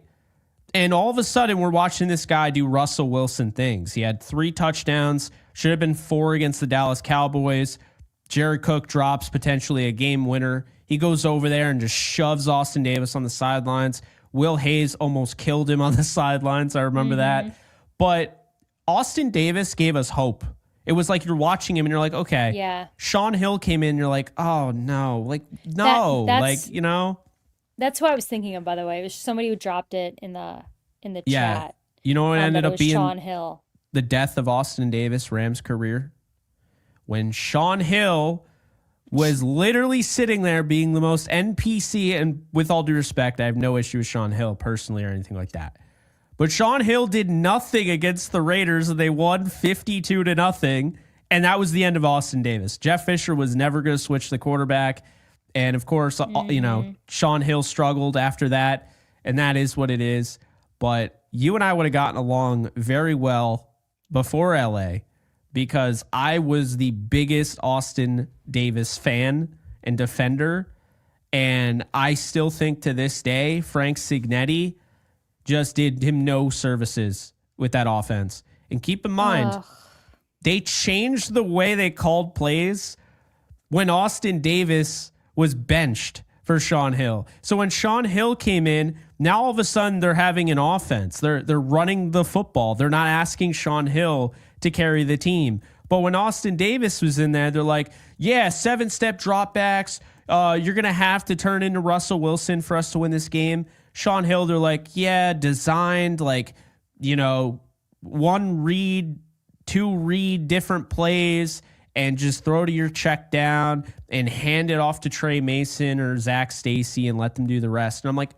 And all of a sudden, we're watching this guy do Russell Wilson things. He had 3 touchdowns, should have been 4 against the Dallas Cowboys. Jared Cook drops potentially a game winner. He goes over there and just shoves Austin Davis on the sidelines. Will Hayes almost killed him on the sidelines. I remember that. But Austin Davis gave us hope. It was like you're watching him and you're like, okay. Yeah. Sean Hill came in and you're like, oh, no. Like, no. That's Like. That's what I was thinking of, by the way. It was somebody who dropped it in the Yeah. chat. You know what ended That it up was being Sean Hill. the death of Austin Davis' Rams career? When Sean Hill was literally sitting there being the most NPC, and with all due respect, I have no issue with Sean Hill personally or anything like that. But Sean Hill did nothing against the Raiders, and they won 52-0, and that was the end of Austin Davis. Jeff Fisher was never going to switch the quarterback, and of course, Sean Hill struggled after that, and that is what it is. But you and I would have gotten along very well before LA, because I was the biggest Austin Davis fan and defender. And I still think to this day, Frank Signetti just did him no services with that offense. And keep in mind, they changed the way they called plays when Austin Davis was benched for Sean Hill. So when Sean Hill came in, now all of a sudden they're having an offense. They're running the football. They're not asking Sean Hill to carry the team. But when Austin Davis was in there, they're like, yeah, 7-step dropbacks. You're going to have to turn into Russell Wilson for us to win this game. Sean Hill, they're like, yeah, designed like, 1 read, 2 read different plays and just throw to your check down and hand it off to Trey Mason or Zach Stacy and let them do the rest. And I'm like,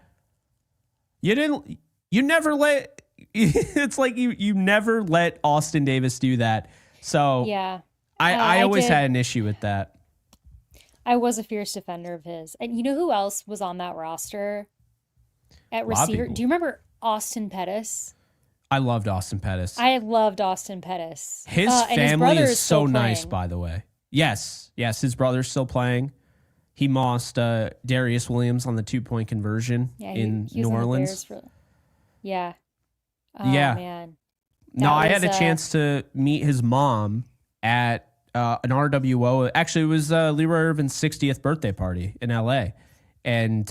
it's like you never let Austin Davis do that. So yeah, I always had an issue with that. I was a fierce defender of his. And you know who else was on that roster at receiver? Do you remember Austin Pettis? I loved Austin Pettis. I loved Austin Pettis. His family is so nice, by the way. Yes, his brother's still playing. He mossed Darius Williams on the 2-point conversion in New Orleans. Yeah. Oh, yeah. Man. I had a chance to meet his mom at an RWO. Actually, it was Leroy Irvin's 60th birthday party in LA. And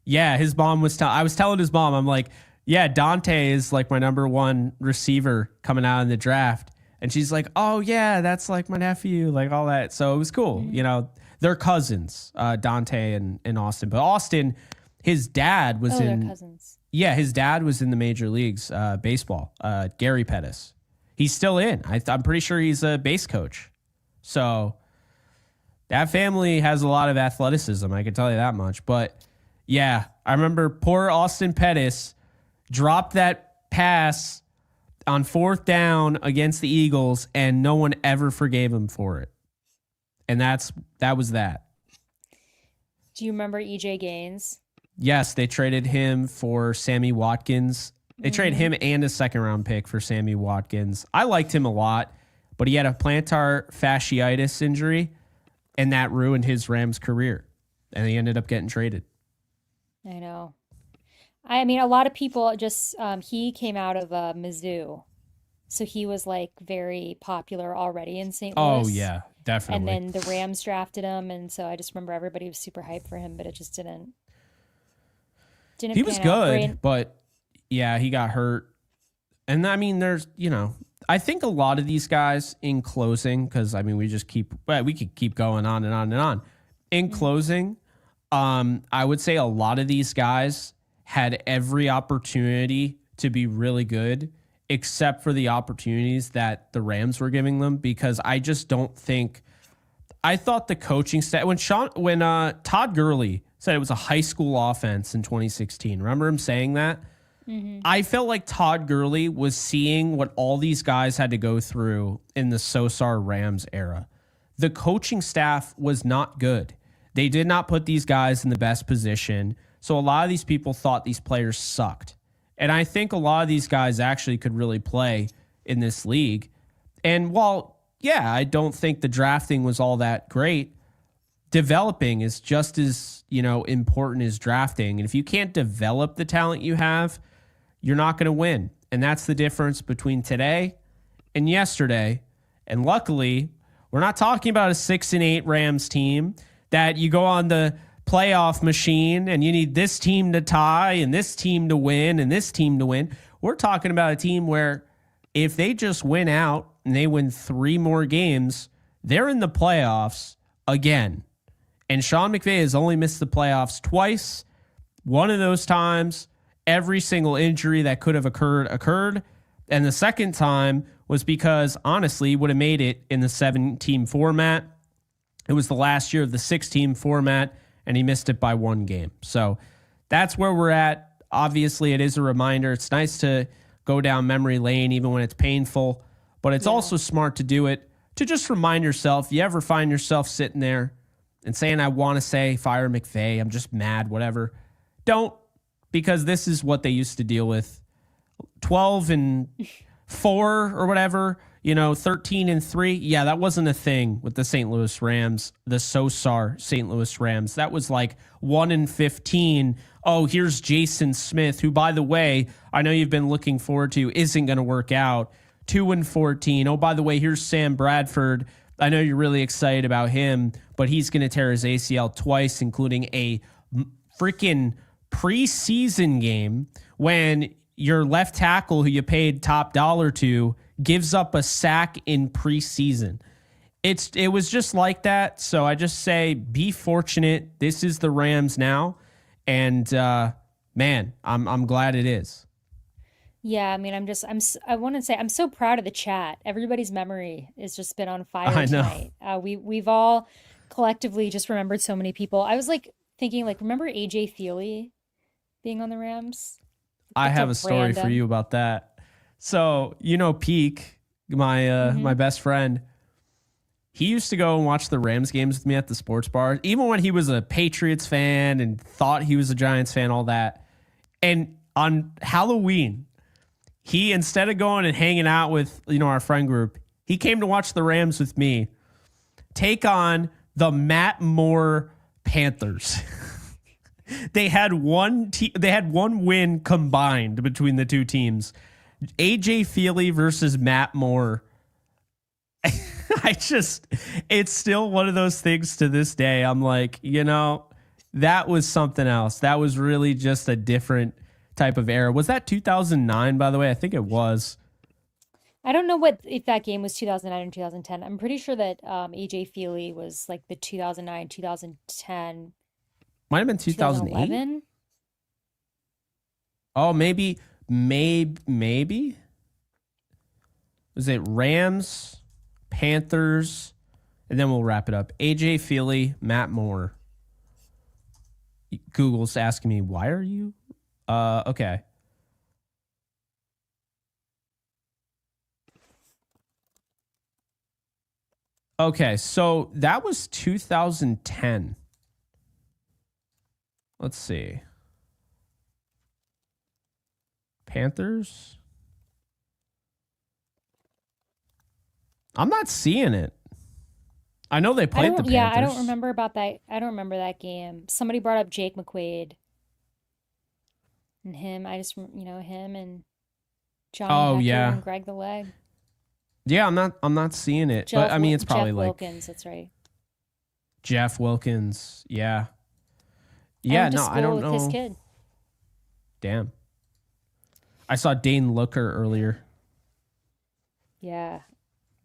his mom was I was telling his mom, I'm like, yeah, Dante is like my number 1 receiver coming out in the draft. And she's like, oh, yeah, that's like my nephew, like all that. So it was cool. Mm-hmm. They're cousins, Dante and Austin. But Austin, his dad was in. They're cousins. Yeah, his dad was in the major leagues baseball, Gary Pettis. He's still in. I'm pretty sure he's a base coach. So that family has a lot of athleticism, I can tell you that much. But yeah, I remember poor Austin Pettis dropped that pass on 4th down against the Eagles, and no one ever forgave him for it. And that was that. Do you remember EJ Gaines? Yes, they traded him for Sammy Watkins. They traded him and a 2nd-round pick for Sammy Watkins. I liked him a lot, but he had a plantar fasciitis injury, and that ruined his Rams career. And he ended up getting traded. I know. I mean, a lot of people just, he came out of Mizzou. So he was like very popular already in St. Louis. Oh, yeah, definitely. And then the Rams drafted him. And so I just remember everybody was super hyped for him, but it just didn't he was good, but yeah, he got hurt. And I mean, there's, I think a lot of these guys in closing, because I mean, we could keep going on and on and on. In closing, I would say a lot of these guys had every opportunity to be really good, except for the opportunities that the Rams were giving them, because I just don't think. I thought the coaching staff when Todd Gurley said it was a high school offense in 2016. Remember him saying that? Mm-hmm. I felt like Todd Gurley was seeing what all these guys had to go through in the Sosar Rams era. The coaching staff was not good. They did not put these guys in the best position. So a lot of these people thought these players sucked. And I think a lot of these guys actually could really play in this league. And while, yeah, I don't think the drafting was all that great, developing is just as, important as drafting. And if you can't develop the talent you have, you're not going to win. And that's the difference between today and yesterday. And luckily, we're not talking about a 6-8 Rams team that you go on the playoff machine and you need this team to tie and this team to win and this team to win. We're talking about a team where if they just win out and they win 3 more games, they're in the playoffs again. And Sean McVay has only missed the playoffs twice. One of those times, every single injury that could have occurred. And the second time was because, honestly, he would have made it in the 7-team format. It was the last year of the 6-team format, and he missed it by 1 game. So that's where we're at. Obviously, it is a reminder. It's nice to go down memory lane, even when it's painful. But it's also smart to do it to just remind yourself, you ever find yourself sitting there and saying, I want to say, fire McVay, I'm just mad, whatever. Don't, because this is what they used to deal with. 12-4 or whatever, 13-3. Yeah, that wasn't a thing with the St. Louis Rams, the SOSAR St. Louis Rams. That was like 1-15. Oh, here's Jason Smith, who, by the way, I know you've been looking forward to, isn't going to work out. 2-14. Oh, by the way, here's Sam Bradford. I know you're really excited about him, but he's going to tear his ACL twice, including a freaking preseason game when your left tackle, who you paid top dollar to, gives up a sack in preseason. It was just like that. So I just say, be fortunate. This is the Rams now, and man, I'm glad it is. Yeah, I mean, I want to say I'm so proud of the chat. Everybody's memory has just been on fire I know. tonight. We've all collectively just remembered so many people. I was thinking, remember AJ Feely being on the Rams? I That's have a story for you about that. So, Peak, my best friend, he used to go and watch the Rams games with me at the sports bar, even when he was a Patriots fan and thought he was a Giants fan, all that. And on Halloween, he, instead of going and hanging out with, our friend group, he came to watch the Rams with me take on the Matt Moore Panthers. They had one win combined between the two teams. AJ Feely versus Matt Moore. It's still one of those things to this day. I'm like, that was something else. That was really just a different type of era. Was that 2009, by the way? I think it was. I don't know if that game was 2009 or 2010. I'm pretty sure that AJ Feely was the 2009, 2010. Might have been 2008. 2011? Oh, maybe. Was it Rams, Panthers, and then we'll wrap it up. AJ Feely, Matt Moore. Google's asking me, why are you? Okay. Okay, so that was 2010. Let's see. Panthers? I'm not seeing it. I know they played the Panthers. Yeah, I don't remember about that. I don't remember that game. Somebody brought up Jake McQuaid. And him, him and John Hector and Greg the Leg. Yeah, I'm not seeing it. But I mean, it's probably Jeff Wilkins, that's right. Jeff Wilkins, yeah. Yeah, no, I don't know. His kid. Damn. I saw Dane Looker earlier. Yeah.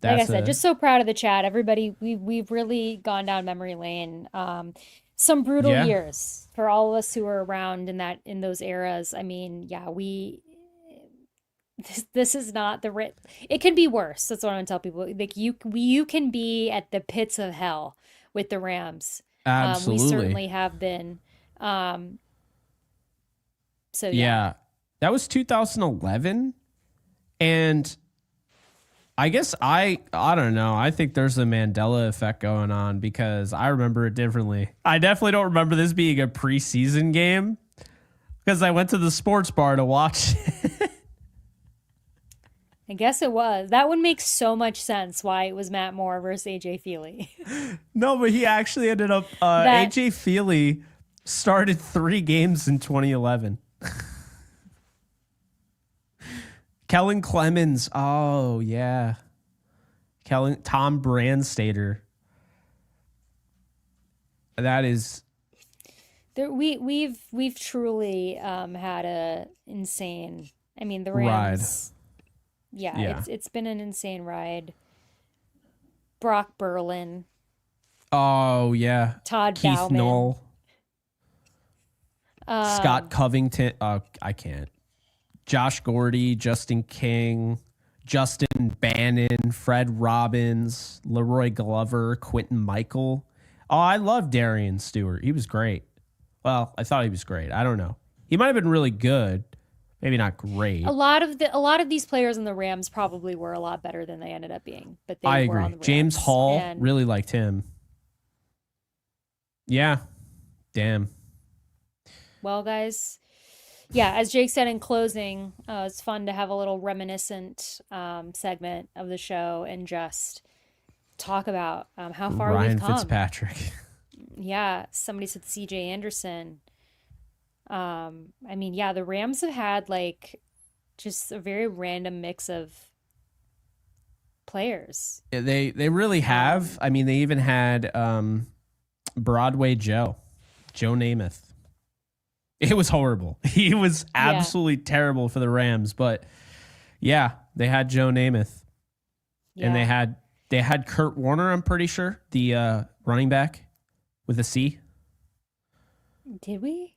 Like I said, just so proud of the chat. Everybody, we've really gone down memory lane. Some brutal years for all of us who were around in those eras. I mean, yeah, this is not it can be worse. That's what I'm gonna tell people. You can be at the pits of hell with the Rams. Absolutely. We certainly have been. So yeah, that was 2011, and I guess I don't know. I think there's a Mandela effect going on because I remember it differently. I definitely don't remember this being a preseason game because I went to the sports bar to watch it. I guess it was. That would make so much sense why it was Matt Moore versus AJ Feely. No, but he actually ended up That- AJ Feely started 3 games in 2011. Kellen Clemens. Oh, yeah. Tom Brandstater. That is we've truly had a insane. I mean, the ride. Rams. Yeah, Yeah. it's been an insane ride. Brock Berlin, Oh, yeah. Todd Keith Bauman. Knoll. Scott Covington. I can't. Josh Gordy, Justin King, Justin Bannon, Fred Robbins, Leroy Glover, Quentin Michael. Oh, I love Darian Stewart. He was great. Well, I thought he was great. I don't know. He might have been really good. Maybe not great. A lot of these players in the Rams probably were a lot better than they ended up being, but they I were agree. on the Rams. James Hall, And really liked him. Yeah. Damn. well, guys, yeah, as Jake said in closing, it's fun to have a little reminiscent segment of the show and just talk about how far Ryan we've come. Fitzpatrick. Yeah, somebody said CJ Anderson. I mean, yeah, the Rams have had like just a very random mix of players. Yeah, they really have. I mean, they even had Broadway Joe Namath. It was horrible. He was absolutely terrible for the Rams, but yeah, they had Joe Namath. And Yeah. they had Kurt Warner, I'm pretty sure, the running back with a C. Did we?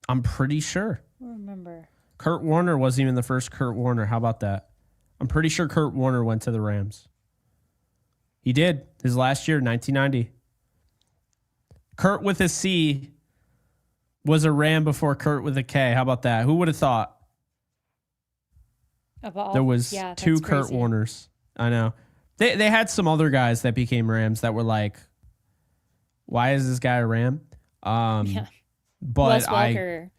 I'm pretty sure. I don't remember. Kurt Warner wasn't even the first Kurt Warner. How about that? I'm pretty sure Kurt Warner went to the Rams. He did. His last year, 1990. Kurt with a C was a Ram before Kurt with a K. How about that? Who would have thought? There was yeah, two that's Kurt crazy. Warners. I know. They had some other guys that became Rams that were like, why is this guy a Ram? Yeah. But Wes Welker.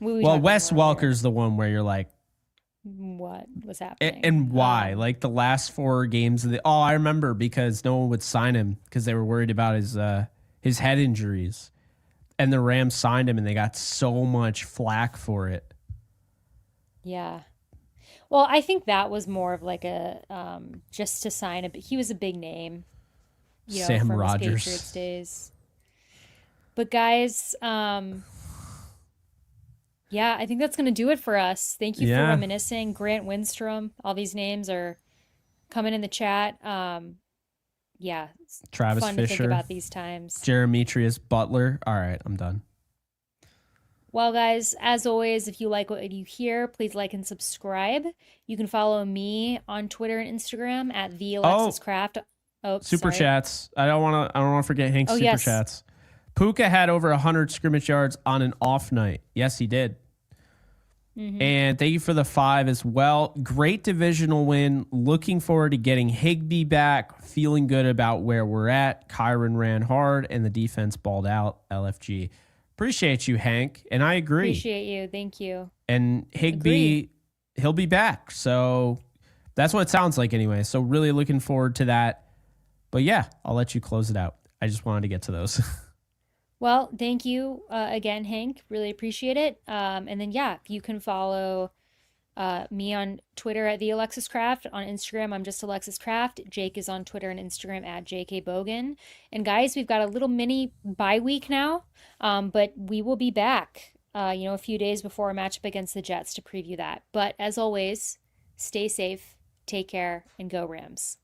We well, talked Wes about earlier. Welker's the one where you're like, What was happening? and why? Like the last 4 games of the I remember because no one would sign him because they were worried about his head injuries. And the Rams signed him and they got so much flack for it. Yeah. Well, I think that was more of like a just to sign a. He was a big name, you know, Sam from Rodgers. his Patriots days. But guys, yeah, I think that's gonna do it for us. Thank you for Yeah. reminiscing. Grant Windstrom, all these names are coming in the chat. Yeah, it's Travis fun to think Fisher, about these times. Jeremetrius Butler. All right, I'm done. Well, guys, as always, if you like what you hear, please like and subscribe. You can follow me on Twitter and Instagram at the Alexis Craft. Oh, Super sorry. chats. I don't want to forget Hank's Oh, super yes. chats. Puka had over 100 scrimmage yards on an off night. Yes, he did. Mm-hmm. And thank you for the 5 as well. Great divisional win. Looking forward to getting Higbee back. Feeling good about where we're at. Kyron ran hard and the defense balled out. LFG. Appreciate you, Hank. And I agree. Appreciate you. Thank you. And Higbee, he'll be back. So that's what it sounds like anyway. So really looking forward to that. But yeah, I'll let you close it out. I just wanted to get to those. Well, thank you again, Hank. Really appreciate it. And then, yeah, you can follow me on Twitter at the Alexis Craft. On Instagram, I'm just Alexis Craft. Jake is on Twitter and Instagram at JK Bogan. And guys, we've got a little mini bye week now, but we will be back, a few days before a matchup against the Jets to preview that. But as always, stay safe, take care, and go Rams.